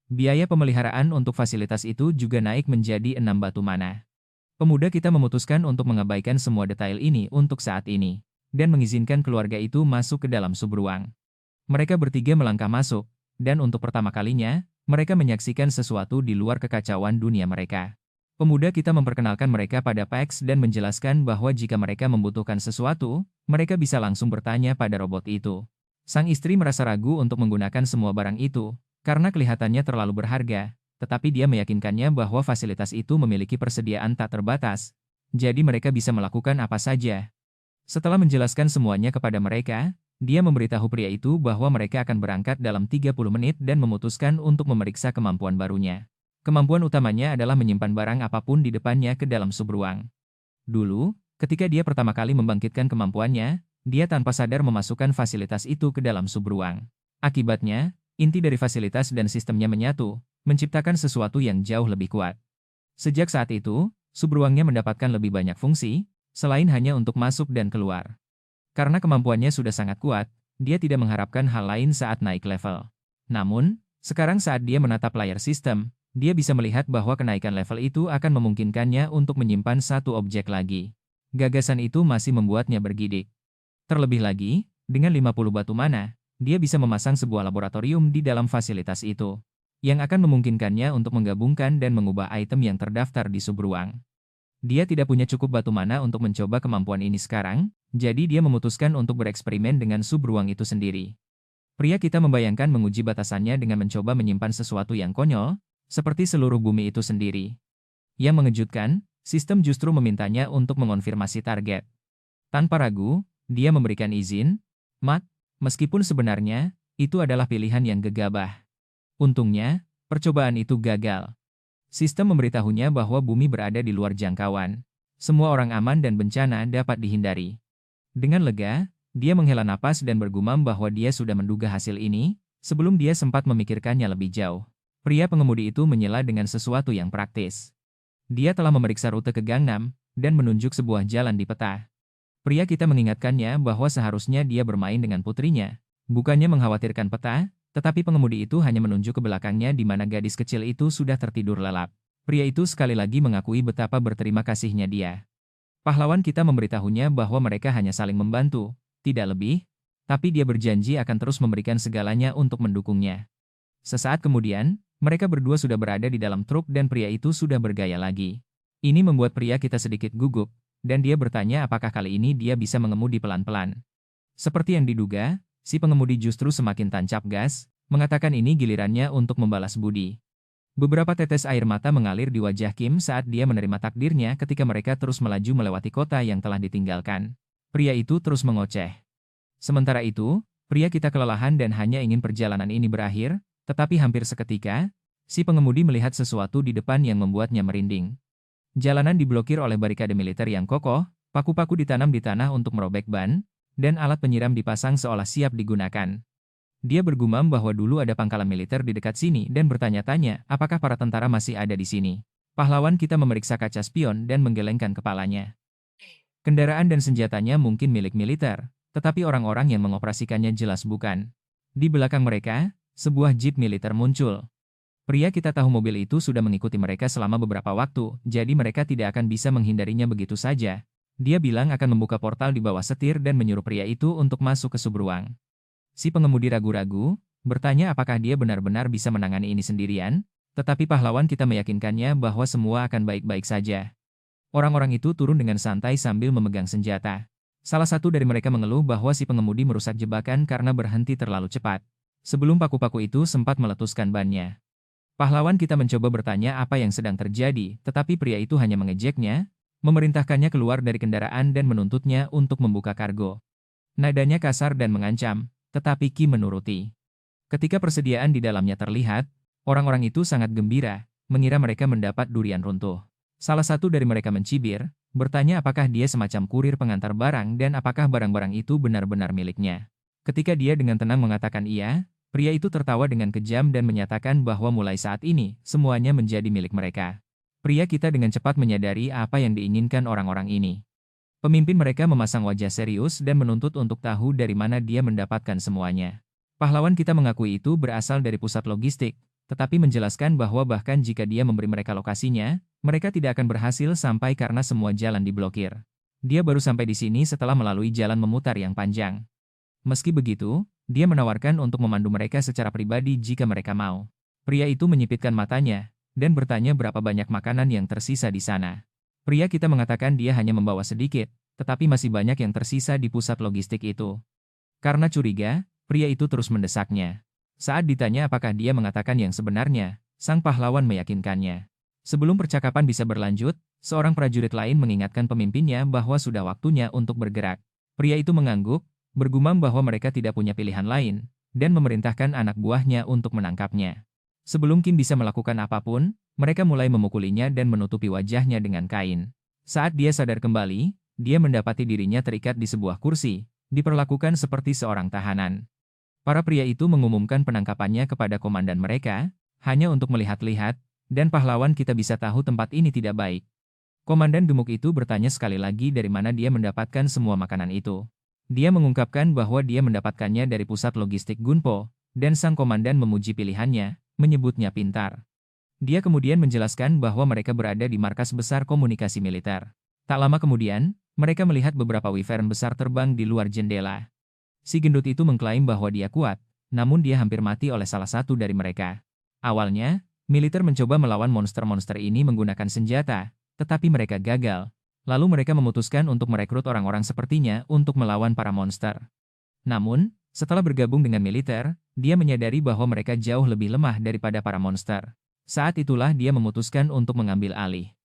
Biaya pemeliharaan untuk fasilitas itu juga naik menjadi 6 batu mana. Pemuda kita memutuskan untuk mengabaikan semua detail ini untuk saat ini, dan mengizinkan keluarga itu masuk ke dalam subruang. Mereka bertiga melangkah masuk, dan untuk pertama kalinya, mereka menyaksikan sesuatu di luar kekacauan dunia mereka. Pemuda kita memperkenalkan mereka pada Pax dan menjelaskan bahwa jika mereka membutuhkan sesuatu, mereka bisa langsung bertanya pada robot itu. Sang istri merasa ragu untuk menggunakan semua barang itu, karena kelihatannya terlalu berharga, tetapi dia meyakinkannya bahwa fasilitas itu memiliki persediaan tak terbatas, jadi mereka bisa melakukan apa saja. Setelah menjelaskan semuanya kepada mereka, dia memberitahu pria itu bahwa mereka akan berangkat dalam 30 menit dan memutuskan untuk memeriksa kemampuan barunya. Kemampuan utamanya adalah menyimpan barang apapun di depannya ke dalam subruang. Dulu, ketika dia pertama kali membangkitkan kemampuannya, dia tanpa sadar memasukkan fasilitas itu ke dalam subruang. Akibatnya, inti dari fasilitas dan sistemnya menyatu, menciptakan sesuatu yang jauh lebih kuat. Sejak saat itu, subruangnya mendapatkan lebih banyak fungsi, selain hanya untuk masuk dan keluar. Karena kemampuannya sudah sangat kuat, dia tidak mengharapkan hal lain saat naik level. Namun, sekarang saat dia menatap layar sistem, dia bisa melihat bahwa kenaikan level itu akan memungkinkannya untuk menyimpan satu objek lagi. Gagasan itu masih membuatnya bergidik. Terlebih lagi, dengan 50 batu mana, dia bisa memasang sebuah laboratorium di dalam fasilitas itu, yang akan memungkinkannya untuk menggabungkan dan mengubah item yang terdaftar di subruang. Dia tidak punya cukup batu mana untuk mencoba kemampuan ini sekarang, jadi dia memutuskan untuk bereksperimen dengan subruang itu sendiri. Pria kita membayangkan menguji batasannya dengan mencoba menyimpan sesuatu yang konyol, seperti seluruh bumi itu sendiri. Yang mengejutkan, sistem justru memintanya untuk mengonfirmasi target. Tanpa ragu, dia memberikan izin, meskipun sebenarnya, itu adalah pilihan yang gegabah. Untungnya, percobaan itu gagal. Sistem memberitahunya bahwa bumi berada di luar jangkauan. Semua orang aman dan bencana dapat dihindari. Dengan lega, dia menghela napas dan bergumam bahwa dia sudah menduga hasil ini, sebelum dia sempat memikirkannya lebih jauh. Pria pengemudi itu menyela dengan sesuatu yang praktis. Dia telah memeriksa rute ke Gangnam, dan menunjuk sebuah jalan di peta. Pria kita mengingatkannya bahwa seharusnya dia bermain dengan putrinya, bukannya mengkhawatirkan peta, tetapi pengemudi itu hanya menunjuk ke belakangnya di mana gadis kecil itu sudah tertidur lelap. Pria itu sekali lagi mengakui betapa berterima kasihnya dia. Pahlawan kita memberitahunya bahwa mereka hanya saling membantu, tidak lebih, tapi dia berjanji akan terus memberikan segalanya untuk mendukungnya. Sesaat kemudian, mereka berdua sudah berada di dalam truk dan pria itu sudah bergaya lagi. Ini membuat pria kita sedikit gugup, dan dia bertanya apakah kali ini dia bisa mengemudi pelan-pelan. Seperti yang diduga, si pengemudi justru semakin tancap gas, mengatakan ini gilirannya untuk membalas budi. Beberapa tetes air mata mengalir di wajah Kim saat dia menerima takdirnya ketika mereka terus melaju melewati kota yang telah ditinggalkan. Pria itu terus mengoceh. Sementara itu, pria kita kelelahan dan hanya ingin perjalanan ini berakhir, tetapi hampir seketika, si pengemudi melihat sesuatu di depan yang membuatnya merinding. Jalanan diblokir oleh barikade militer yang kokoh, paku-paku ditanam di tanah untuk merobek ban, dan alat penyiram dipasang seolah siap digunakan. Dia bergumam bahwa dulu ada pangkalan militer di dekat sini dan bertanya-tanya apakah para tentara masih ada di sini. Pahlawan kita memeriksa kaca spion dan menggelengkan kepalanya. Kendaraan dan senjatanya mungkin milik militer, tetapi orang-orang yang mengoperasikannya jelas bukan. Di belakang mereka, sebuah jeep militer muncul. Pria kita tahu mobil itu sudah mengikuti mereka selama beberapa waktu, jadi mereka tidak akan bisa menghindarinya begitu saja. Dia bilang akan membuka portal di bawah setir dan menyuruh pria itu untuk masuk ke subruang. Si pengemudi ragu-ragu, bertanya apakah dia benar-benar bisa menangani ini sendirian, tetapi pahlawan kita meyakinkannya bahwa semua akan baik-baik saja. Orang-orang itu turun dengan santai sambil memegang senjata. Salah satu dari mereka mengeluh bahwa si pengemudi merusak jebakan karena berhenti terlalu cepat. Sebelum paku-paku itu sempat meletuskan bannya. Pahlawan kita mencoba bertanya apa yang sedang terjadi, tetapi pria itu hanya mengejeknya, memerintahkannya keluar dari kendaraan dan menuntutnya untuk membuka kargo. Nadanya kasar dan mengancam, tetapi Kim menuruti. Ketika persediaan di dalamnya terlihat, orang-orang itu sangat gembira, mengira mereka mendapat durian runtuh. Salah satu dari mereka mencibir, bertanya apakah dia semacam kurir pengantar barang dan apakah barang-barang itu benar-benar miliknya. Ketika dia dengan tenang mengatakan iya, pria itu tertawa dengan kejam dan menyatakan bahwa mulai saat ini, semuanya menjadi milik mereka. Pria kita dengan cepat menyadari apa yang diinginkan orang-orang ini. Pemimpin mereka memasang wajah serius dan menuntut untuk tahu dari mana dia mendapatkan semuanya. Pahlawan kita mengakui itu berasal dari pusat logistik, tetapi menjelaskan bahwa bahkan jika dia memberi mereka lokasinya, mereka tidak akan berhasil sampai karena semua jalan diblokir. Dia baru sampai di sini setelah melalui jalan memutar yang panjang. Meski begitu, dia menawarkan untuk memandu mereka secara pribadi jika mereka mau. Pria itu menyipitkan matanya, dan bertanya berapa banyak makanan yang tersisa di sana. Pria kita mengatakan dia hanya membawa sedikit, tetapi masih banyak yang tersisa di pusat logistik itu. Karena curiga, pria itu terus mendesaknya. Saat ditanya apakah dia mengatakan yang sebenarnya, sang pahlawan meyakinkannya. Sebelum percakapan bisa berlanjut, seorang prajurit lain mengingatkan pemimpinnya bahwa sudah waktunya untuk bergerak. Pria itu mengangguk, bergumam bahwa mereka tidak punya pilihan lain, dan memerintahkan anak buahnya untuk menangkapnya. Sebelum Kim bisa melakukan apapun, mereka mulai memukulinya dan menutupi wajahnya dengan kain. Saat dia sadar kembali, dia mendapati dirinya terikat di sebuah kursi, diperlakukan seperti seorang tahanan. Para pria itu mengumumkan penangkapannya kepada komandan mereka, hanya untuk melihat-lihat, dan pahlawan kita bisa tahu tempat ini tidak baik. Komandan gemuk itu bertanya sekali lagi dari mana dia mendapatkan semua makanan itu. Dia mengungkapkan bahwa dia mendapatkannya dari pusat logistik Gunpo, dan sang komandan memuji pilihannya, menyebutnya pintar. Dia kemudian menjelaskan bahwa mereka berada di markas besar komunikasi militer. Tak lama kemudian, mereka melihat beberapa wyvern besar terbang di luar jendela. Si gendut itu mengklaim bahwa dia kuat, namun dia hampir mati oleh salah satu dari mereka. Awalnya, militer mencoba melawan monster-monster ini menggunakan senjata, tetapi mereka gagal. Lalu mereka memutuskan untuk merekrut orang-orang sepertinya untuk melawan para monster. Namun, setelah bergabung dengan militer, dia menyadari bahwa mereka jauh lebih lemah daripada para monster. Saat itulah dia memutuskan untuk mengambil alih.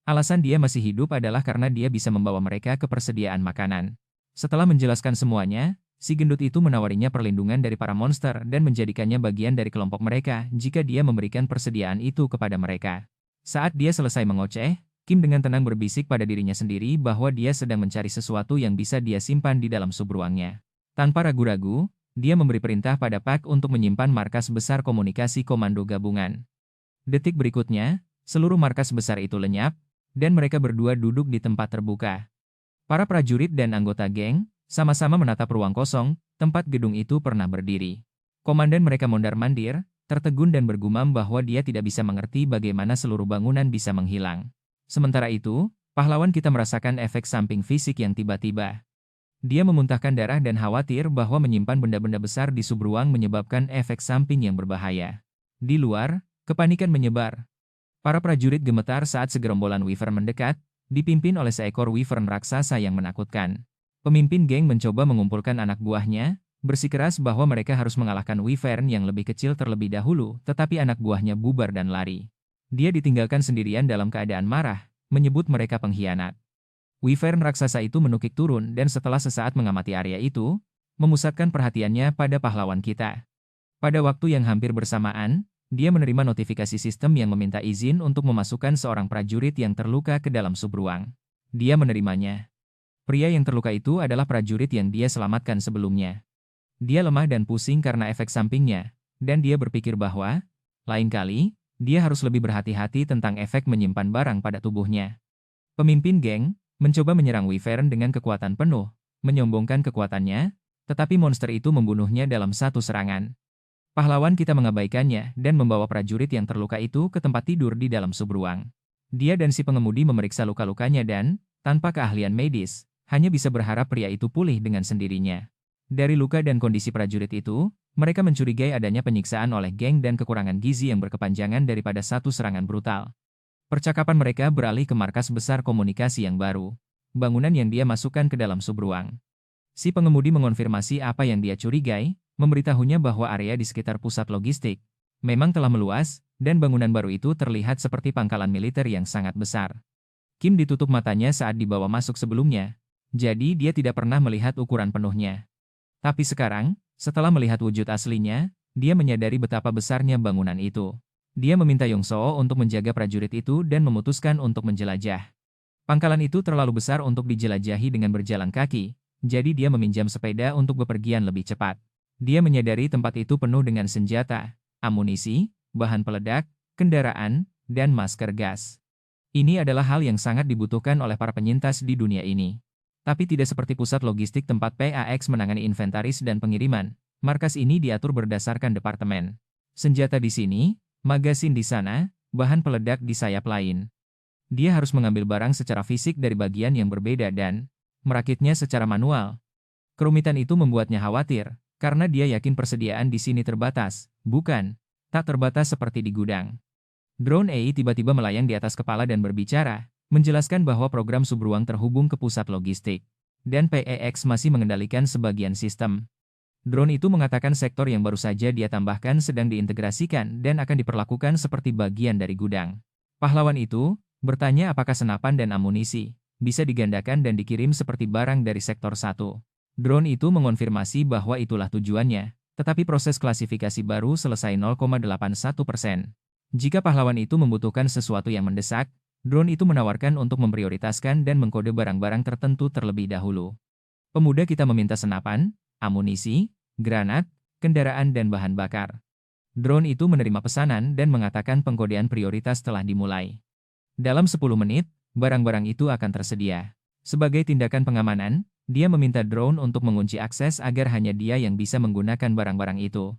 Alasan dia masih hidup adalah karena dia bisa membawa mereka ke persediaan makanan. Setelah menjelaskan semuanya, si gendut itu menawarinya perlindungan dari para monster dan menjadikannya bagian dari kelompok mereka jika dia memberikan persediaan itu kepada mereka. Saat dia selesai mengoceh, Kim dengan tenang berbisik pada dirinya sendiri bahwa dia sedang mencari sesuatu yang bisa dia simpan di dalam subruangnya. Tanpa ragu-ragu, dia memberi perintah pada Pak untuk menyimpan markas besar komunikasi komando gabungan. Detik berikutnya, seluruh markas besar itu lenyap, dan mereka berdua duduk di tempat terbuka. Para prajurit dan anggota geng sama-sama menatap ruang kosong, tempat gedung itu pernah berdiri. Komandan mereka mondar-mandir, tertegun dan bergumam bahwa dia tidak bisa mengerti bagaimana seluruh bangunan bisa menghilang. Sementara itu, pahlawan kita merasakan efek samping fisik yang tiba-tiba. Dia memuntahkan darah dan khawatir bahwa menyimpan benda-benda besar di subruang menyebabkan efek samping yang berbahaya. Di luar, kepanikan menyebar. Para prajurit gemetar saat segerombolan Wyvern mendekat, dipimpin oleh seekor Wyvern raksasa yang menakutkan. Pemimpin geng mencoba mengumpulkan anak buahnya, bersikeras bahwa mereka harus mengalahkan Wyvern yang lebih kecil terlebih dahulu, tetapi anak buahnya bubar dan lari. Dia ditinggalkan sendirian dalam keadaan marah, menyebut mereka pengkhianat. Wyvern raksasa itu menukik turun dan setelah sesaat mengamati area itu, memusatkan perhatiannya pada pahlawan kita. Pada waktu yang hampir bersamaan, dia menerima notifikasi sistem yang meminta izin untuk memasukkan seorang prajurit yang terluka ke dalam subruang. Dia menerimanya. Pria yang terluka itu adalah prajurit yang dia selamatkan sebelumnya. Dia lemah dan pusing karena efek sampingnya, dan dia berpikir bahwa, lain kali, dia harus lebih berhati-hati tentang efek menyimpan barang pada tubuhnya. Pemimpin geng mencoba menyerang Wyvern dengan kekuatan penuh, menyombongkan kekuatannya, tetapi monster itu membunuhnya dalam satu serangan. Pahlawan kita mengabaikannya dan membawa prajurit yang terluka itu ke tempat tidur di dalam subruang. Dia dan si pengemudi memeriksa luka-lukanya dan, tanpa keahlian medis, hanya bisa berharap pria itu pulih dengan sendirinya. Dari luka dan kondisi prajurit itu, mereka mencurigai adanya penyiksaan oleh geng dan kekurangan gizi yang berkepanjangan daripada satu serangan brutal. Percakapan mereka beralih ke markas besar komunikasi yang baru, bangunan yang dia masukkan ke dalam subruang. Si pengemudi mengonfirmasi apa yang dia curigai, memberitahunya bahwa area di sekitar pusat logistik memang telah meluas, dan bangunan baru itu terlihat seperti pangkalan militer yang sangat besar. Kim ditutup matanya saat dibawa masuk sebelumnya, jadi dia tidak pernah melihat ukuran penuhnya. Tapi sekarang, setelah melihat wujud aslinya, dia menyadari betapa besarnya bangunan itu. Dia meminta Yongso untuk menjaga prajurit itu dan memutuskan untuk menjelajah. Pangkalan itu terlalu besar untuk dijelajahi dengan berjalan kaki, jadi dia meminjam sepeda untuk bepergian lebih cepat. Dia menyadari tempat itu penuh dengan senjata, amunisi, bahan peledak, kendaraan, dan masker gas. Ini adalah hal yang sangat dibutuhkan oleh para penyintas di dunia ini. Tapi tidak seperti pusat logistik tempat PAX menangani inventaris dan pengiriman, markas ini diatur berdasarkan departemen. Senjata di sini, magasin di sana, bahan peledak di sayap lain. Dia harus mengambil barang secara fisik dari bagian yang berbeda dan merakitnya secara manual. Kerumitan itu membuatnya khawatir, karena dia yakin persediaan di sini terbatas, tak terbatas seperti di gudang. Drone AI tiba-tiba melayang di atas kepala dan berbicara, menjelaskan bahwa program subruang terhubung ke pusat logistik, dan PAX masih mengendalikan sebagian sistem. Drone itu mengatakan sektor yang baru saja dia tambahkan sedang diintegrasikan dan akan diperlakukan seperti bagian dari gudang. Pahlawan itu bertanya apakah senapan dan amunisi bisa digandakan dan dikirim seperti barang dari sektor 1. Drone itu mengonfirmasi bahwa itulah tujuannya, tetapi proses klasifikasi baru selesai 0,81%. Jika pahlawan itu membutuhkan sesuatu yang mendesak, drone itu menawarkan untuk memprioritaskan dan mengkode barang-barang tertentu terlebih dahulu. Pemuda kita meminta senapan, amunisi, granat, kendaraan dan bahan bakar. Drone itu menerima pesanan dan mengatakan pengkodean prioritas telah dimulai. Dalam 10 menit, barang-barang itu akan tersedia. Sebagai tindakan pengamanan, dia meminta drone untuk mengunci akses agar hanya dia yang bisa menggunakan barang-barang itu.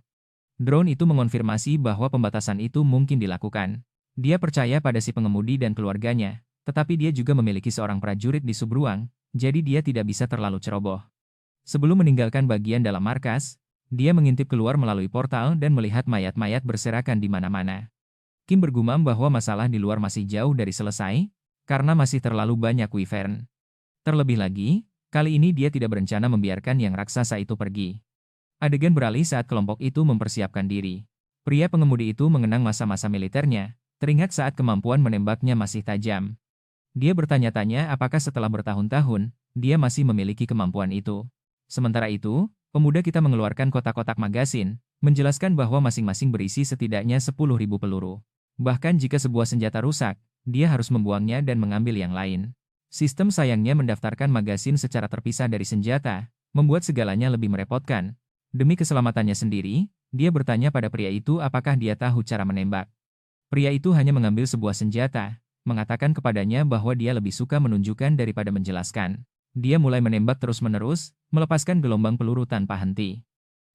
Drone itu mengonfirmasi bahwa pembatasan itu mungkin dilakukan. Dia percaya pada si pengemudi dan keluarganya, tetapi dia juga memiliki seorang prajurit di subruang, jadi dia tidak bisa terlalu ceroboh. Sebelum meninggalkan bagian dalam markas, dia mengintip keluar melalui portal dan melihat mayat-mayat berserakan di mana-mana. Kim bergumam bahwa masalah di luar masih jauh dari selesai, karena masih terlalu banyak Wyvern. Terlebih lagi, kali ini dia tidak berencana membiarkan yang raksasa itu pergi. Adegan beralih saat kelompok itu mempersiapkan diri. Pria pengemudi itu mengenang masa-masa militernya, teringat saat kemampuan menembaknya masih tajam. Dia bertanya-tanya apakah setelah bertahun-tahun, dia masih memiliki kemampuan itu. Sementara itu, pemuda kita mengeluarkan kotak-kotak magasin, menjelaskan bahwa masing-masing berisi setidaknya 10.000 peluru. Bahkan jika sebuah senjata rusak, dia harus membuangnya dan mengambil yang lain. Sistem sayangnya mendaftarkan magasin secara terpisah dari senjata, membuat segalanya lebih merepotkan. Demi keselamatannya sendiri, dia bertanya pada pria itu apakah dia tahu cara menembak. Pria itu hanya mengambil sebuah senjata, mengatakan kepadanya bahwa dia lebih suka menunjukkan daripada menjelaskan. Dia mulai menembak terus-menerus, melepaskan gelombang peluru tanpa henti.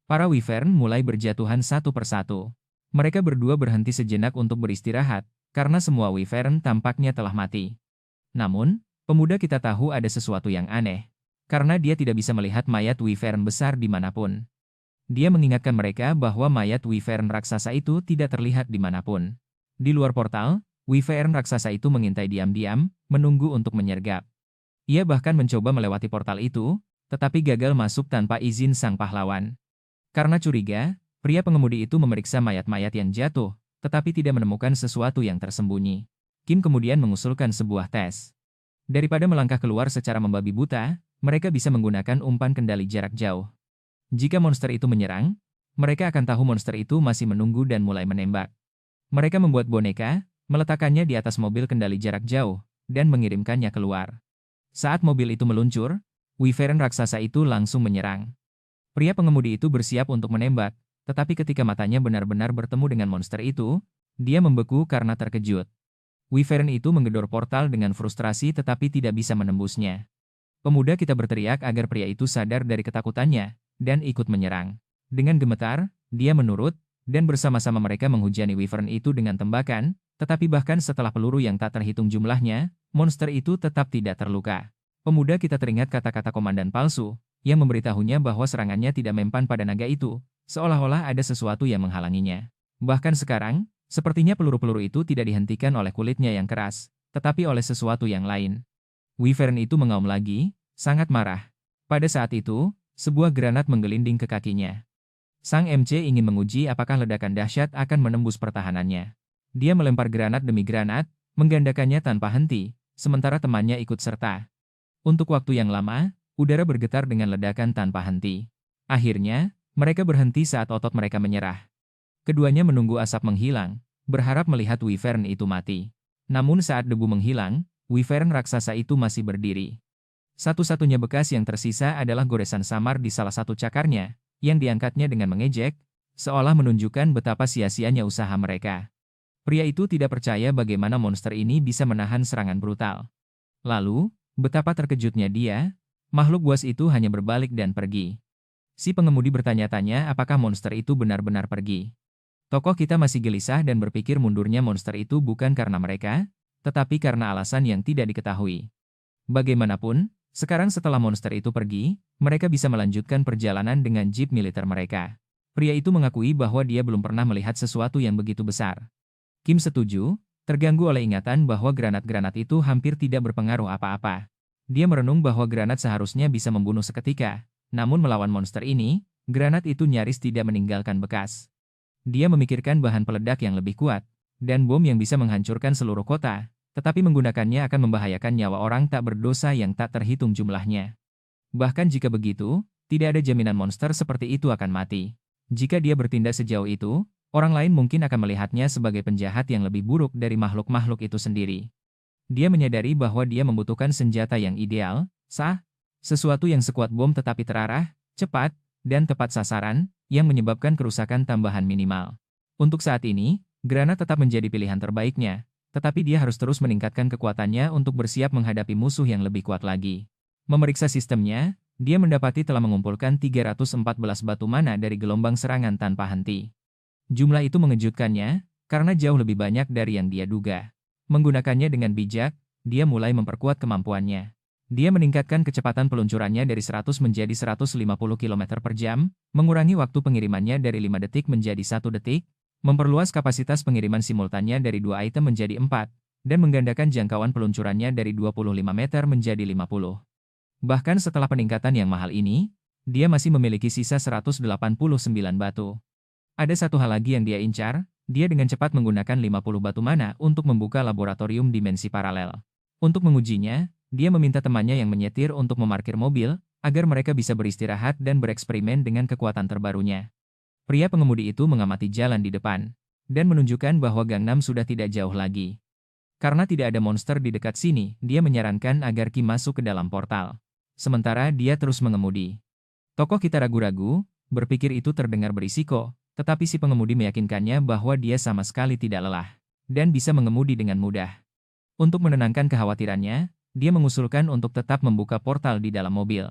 Para Wyvern mulai berjatuhan satu persatu. Mereka berdua berhenti sejenak untuk beristirahat, karena semua wyvern tampaknya telah mati. Namun, pemuda kita tahu ada sesuatu yang aneh, karena dia tidak bisa melihat mayat wyvern besar dimanapun. Dia mengingatkan mereka bahwa mayat wyvern raksasa itu tidak terlihat dimanapun. Di luar portal, wyvern raksasa itu mengintai diam-diam, menunggu untuk menyergap. Ia bahkan mencoba melewati portal itu, tetapi gagal masuk tanpa izin sang pahlawan. Karena curiga, pria pengemudi itu memeriksa mayat-mayat yang jatuh, tetapi tidak menemukan sesuatu yang tersembunyi. Kim kemudian mengusulkan sebuah tes. Daripada melangkah keluar secara membabi buta, mereka bisa menggunakan umpan kendali jarak jauh. Jika monster itu menyerang, mereka akan tahu monster itu masih menunggu dan mulai menembak. Mereka membuat boneka, meletakkannya di atas mobil kendali jarak jauh, dan mengirimkannya keluar. Saat mobil itu meluncur, wyvern raksasa itu langsung menyerang. Pria pengemudi itu bersiap untuk menembak, tetapi ketika matanya benar-benar bertemu dengan monster itu, dia membeku karena terkejut. Wyvern itu menggedor portal dengan frustrasi tetapi tidak bisa menembusnya. Pemuda kita berteriak agar pria itu sadar dari ketakutannya, dan ikut menyerang. Dengan gemetar, dia menurut, dan bersama-sama mereka menghujani wyvern itu dengan tembakan, tetapi bahkan setelah peluru yang tak terhitung jumlahnya, monster itu tetap tidak terluka. Pemuda kita teringat kata-kata komandan palsu, yang memberitahunya bahwa serangannya tidak mempan pada naga itu, seolah-olah ada sesuatu yang menghalanginya. Bahkan sekarang, sepertinya peluru-peluru itu tidak dihentikan oleh kulitnya yang keras, tetapi oleh sesuatu yang lain. Wyvern itu mengaum lagi, sangat marah. Pada saat itu, sebuah granat menggelinding ke kakinya. Sang MC ingin menguji apakah ledakan dahsyat akan menembus pertahanannya. Dia melempar granat demi granat, menggandakannya tanpa henti, sementara temannya ikut serta. Untuk waktu yang lama, udara bergetar dengan ledakan tanpa henti. Akhirnya, mereka berhenti saat otot mereka menyerah. Keduanya menunggu asap menghilang, berharap melihat wyvern itu mati. Namun saat debu menghilang, wyvern raksasa itu masih berdiri. Satu-satunya bekas yang tersisa adalah goresan samar di salah satu cakarnya, yang diangkatnya dengan mengejek, seolah menunjukkan betapa sia-sianya usaha mereka. Pria itu tidak percaya bagaimana monster ini bisa menahan serangan brutal. Lalu, betapa terkejutnya dia, makhluk buas itu hanya berbalik dan pergi. Si pengemudi bertanya-tanya apakah monster itu benar-benar pergi. Tokoh kita masih gelisah dan berpikir mundurnya monster itu bukan karena mereka, tetapi karena alasan yang tidak diketahui. Bagaimanapun, sekarang setelah monster itu pergi, mereka bisa melanjutkan perjalanan dengan jeep militer mereka. Pria itu mengakui bahwa dia belum pernah melihat sesuatu yang begitu besar. Kim setuju, terganggu oleh ingatan bahwa granat-granat itu hampir tidak berpengaruh apa-apa. Dia merenung bahwa granat seharusnya bisa membunuh seketika, namun melawan monster ini, granat itu nyaris tidak meninggalkan bekas. Dia memikirkan bahan peledak yang lebih kuat, dan bom yang bisa menghancurkan seluruh kota, tetapi menggunakannya akan membahayakan nyawa orang tak berdosa yang tak terhitung jumlahnya. Bahkan jika begitu, tidak ada jaminan monster seperti itu akan mati. Jika dia bertindak sejauh itu, orang lain mungkin akan melihatnya sebagai penjahat yang lebih buruk dari makhluk-makhluk itu sendiri. Dia menyadari bahwa dia membutuhkan senjata yang ideal, sesuatu yang sekuat bom tetapi terarah, cepat, dan tepat sasaran, yang menyebabkan kerusakan tambahan minimal. Untuk saat ini, granat tetap menjadi pilihan terbaiknya, tetapi dia harus terus meningkatkan kekuatannya untuk bersiap menghadapi musuh yang lebih kuat lagi. Memeriksa sistemnya, dia mendapati telah mengumpulkan 314 batu mana dari gelombang serangan tanpa henti. Jumlah itu mengejutkannya, karena jauh lebih banyak dari yang dia duga. Menggunakannya dengan bijak, dia mulai memperkuat kemampuannya. Dia meningkatkan kecepatan peluncurannya dari 100 menjadi 150 km per jam, mengurangi waktu pengirimannya dari 5 detik menjadi 1 detik, memperluas kapasitas pengiriman simultannya dari 2 item menjadi 4, dan menggandakan jangkauan peluncurannya dari 25 meter menjadi 50. Bahkan setelah peningkatan yang mahal ini, dia masih memiliki sisa 189 batu. Ada satu hal lagi yang dia incar, dia dengan cepat menggunakan 50 batu mana untuk membuka laboratorium dimensi paralel. Untuk mengujinya, dia meminta temannya yang menyetir untuk memarkir mobil, agar mereka bisa beristirahat dan bereksperimen dengan kekuatan terbarunya. Pria pengemudi itu mengamati jalan di depan, dan menunjukkan bahwa Gangnam sudah tidak jauh lagi. Karena tidak ada monster di dekat sini, dia menyarankan agar Kim masuk ke dalam portal. Sementara dia terus mengemudi. Tokoh kita ragu-ragu, berpikir itu terdengar berisiko, tetapi si pengemudi meyakinkannya bahwa dia sama sekali tidak lelah, dan bisa mengemudi dengan mudah. Untuk menenangkan kekhawatirannya, dia mengusulkan untuk tetap membuka portal di dalam mobil.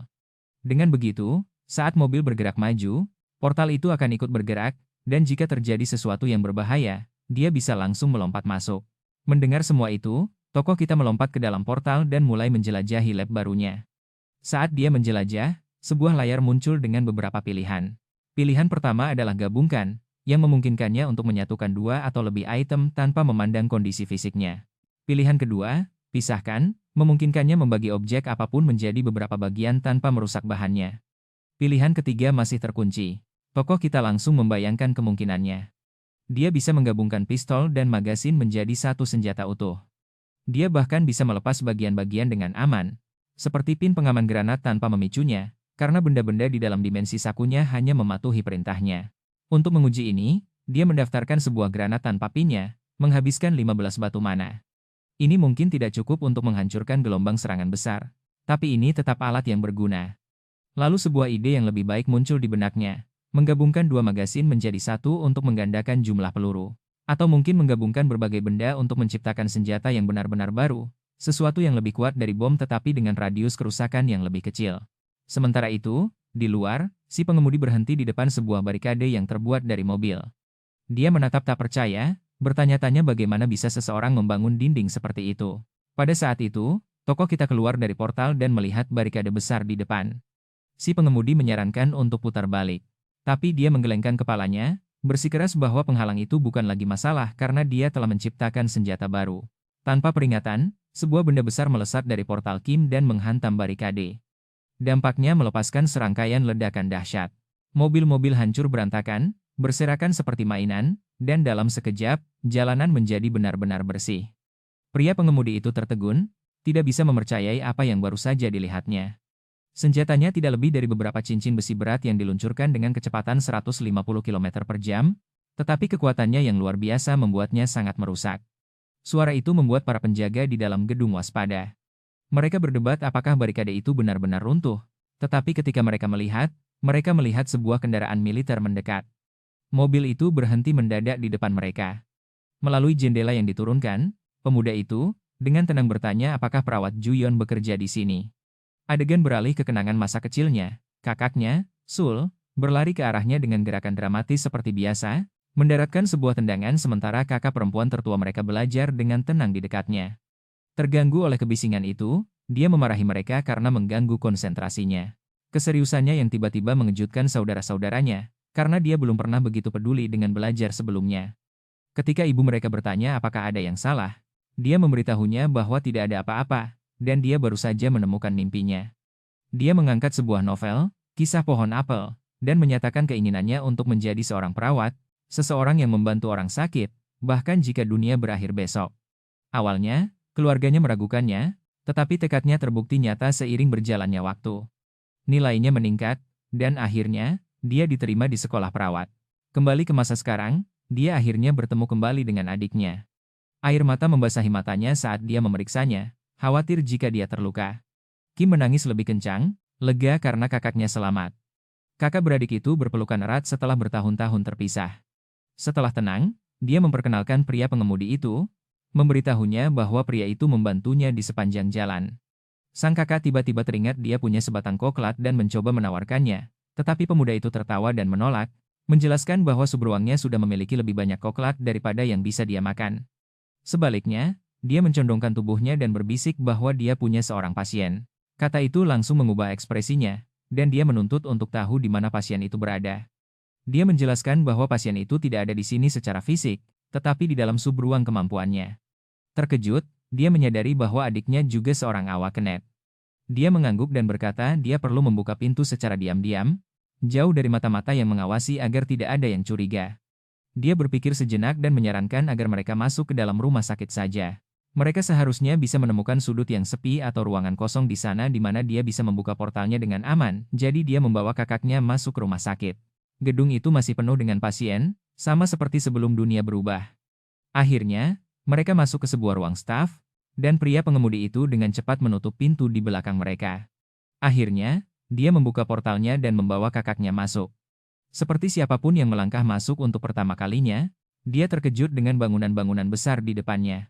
Dengan begitu, saat mobil bergerak maju, portal itu akan ikut bergerak, dan jika terjadi sesuatu yang berbahaya, dia bisa langsung melompat masuk. Mendengar semua itu, tokoh kita melompat ke dalam portal dan mulai menjelajahi lab barunya. Saat dia menjelajah, sebuah layar muncul dengan beberapa pilihan. Pilihan pertama adalah gabungkan, yang memungkinkannya untuk menyatukan dua atau lebih item tanpa memandang kondisi fisiknya. Pilihan kedua, pisahkan, memungkinkannya membagi objek apapun menjadi beberapa bagian tanpa merusak bahannya. Pilihan ketiga masih terkunci. Tokoh kita langsung membayangkan kemungkinannya. Dia bisa menggabungkan pistol dan magasin menjadi satu senjata utuh. Dia bahkan bisa melepas bagian-bagian dengan aman, seperti pin pengaman granat tanpa memicunya, karena benda-benda di dalam dimensi sakunya hanya mematuhi perintahnya. Untuk menguji ini, dia mendaftarkan sebuah granat tanpa pinnya, menghabiskan 15 batu mana. Ini mungkin tidak cukup untuk menghancurkan gelombang serangan besar, tapi ini tetap alat yang berguna. Lalu sebuah ide yang lebih baik muncul di benaknya, menggabungkan dua magasin menjadi satu untuk menggandakan jumlah peluru. Atau mungkin menggabungkan berbagai benda untuk menciptakan senjata yang benar-benar baru, sesuatu yang lebih kuat dari bom tetapi dengan radius kerusakan yang lebih kecil. Sementara itu, di luar, si pengemudi berhenti di depan sebuah barikade yang terbuat dari mobil. Dia menatap tak percaya, bertanya-tanya bagaimana bisa seseorang membangun dinding seperti itu. Pada saat itu, tokoh kita keluar dari portal dan melihat barikade besar di depan. Si pengemudi menyarankan untuk putar balik. Tapi dia menggelengkan kepalanya, bersikeras bahwa penghalang itu bukan lagi masalah karena dia telah menciptakan senjata baru. Tanpa peringatan, sebuah benda besar melesat dari portal Kim dan menghantam barikade. Dampaknya melepaskan serangkaian ledakan dahsyat. Mobil-mobil hancur berantakan, berserakan seperti mainan, dan dalam sekejap, jalanan menjadi benar-benar bersih. Pria pengemudi itu tertegun, tidak bisa mempercayai apa yang baru saja dilihatnya. Senjatanya tidak lebih dari beberapa cincin besi berat yang diluncurkan dengan kecepatan 150 km per jam, tetapi kekuatannya yang luar biasa membuatnya sangat merusak. Suara itu membuat para penjaga di dalam gedung waspada. Mereka berdebat apakah barikade itu benar-benar runtuh, tetapi ketika mereka melihat sebuah kendaraan militer mendekat. Mobil itu berhenti mendadak di depan mereka. Melalui jendela yang diturunkan, pemuda itu, dengan tenang bertanya apakah perawat Juyon bekerja di sini. Adegan beralih ke kenangan masa kecilnya, kakaknya, Sul, berlari ke arahnya dengan gerakan dramatis seperti biasa, mendaratkan sebuah tendangan sementara kakak perempuan tertua mereka belajar dengan tenang di dekatnya. Terganggu oleh kebisingan itu, dia memarahi mereka karena mengganggu konsentrasinya. Keseriusannya yang tiba-tiba mengejutkan saudara-saudaranya, karena dia belum pernah begitu peduli dengan belajar sebelumnya. Ketika ibu mereka bertanya apakah ada yang salah, dia memberitahunya bahwa tidak ada apa-apa, dan dia baru saja menemukan mimpinya. Dia mengangkat sebuah novel, Kisah Pohon Apel, dan menyatakan keinginannya untuk menjadi seorang perawat, seseorang yang membantu orang sakit, bahkan jika dunia berakhir besok. Awalnya, keluarganya meragukannya, tetapi tekadnya terbukti nyata seiring berjalannya waktu. Nilainya meningkat, dan akhirnya, dia diterima di sekolah perawat. Kembali ke masa sekarang, dia akhirnya bertemu kembali dengan adiknya. Air mata membasahi matanya saat dia memeriksanya, khawatir jika dia terluka. Kim menangis lebih kencang, lega karena kakaknya selamat. Kakak beradik itu berpelukan erat setelah bertahun-tahun terpisah. Setelah tenang, dia memperkenalkan pria pengemudi itu, memberitahunya bahwa pria itu membantunya di sepanjang jalan. Sang kakak tiba-tiba teringat dia punya sebatang koklat dan mencoba menawarkannya, tetapi pemuda itu tertawa dan menolak, menjelaskan bahwa subruangnya sudah memiliki lebih banyak koklat daripada yang bisa dia makan. Sebaliknya, dia mencondongkan tubuhnya dan berbisik bahwa dia punya seorang pasien. Kata itu langsung mengubah ekspresinya, dan dia menuntut untuk tahu di mana pasien itu berada. Dia menjelaskan bahwa pasien itu tidak ada di sini secara fisik, tetapi di dalam subruang kemampuannya. Terkejut, dia menyadari bahwa adiknya juga seorang awak kenet. Dia mengangguk dan berkata dia perlu membuka pintu secara diam-diam, jauh dari mata-mata yang mengawasi agar tidak ada yang curiga. Dia berpikir sejenak dan menyarankan agar mereka masuk ke dalam rumah sakit saja. Mereka seharusnya bisa menemukan sudut yang sepi atau ruangan kosong di sana di mana dia bisa membuka portalnya dengan aman, jadi dia membawa kakaknya masuk ke rumah sakit. Gedung itu masih penuh dengan pasien, sama seperti sebelum dunia berubah. Akhirnya, mereka masuk ke sebuah ruang staf, dan pria pengemudi itu dengan cepat menutup pintu di belakang mereka. Akhirnya, dia membuka portalnya dan membawa kakaknya masuk. Seperti siapapun yang melangkah masuk untuk pertama kalinya, dia terkejut dengan bangunan-bangunan besar di depannya.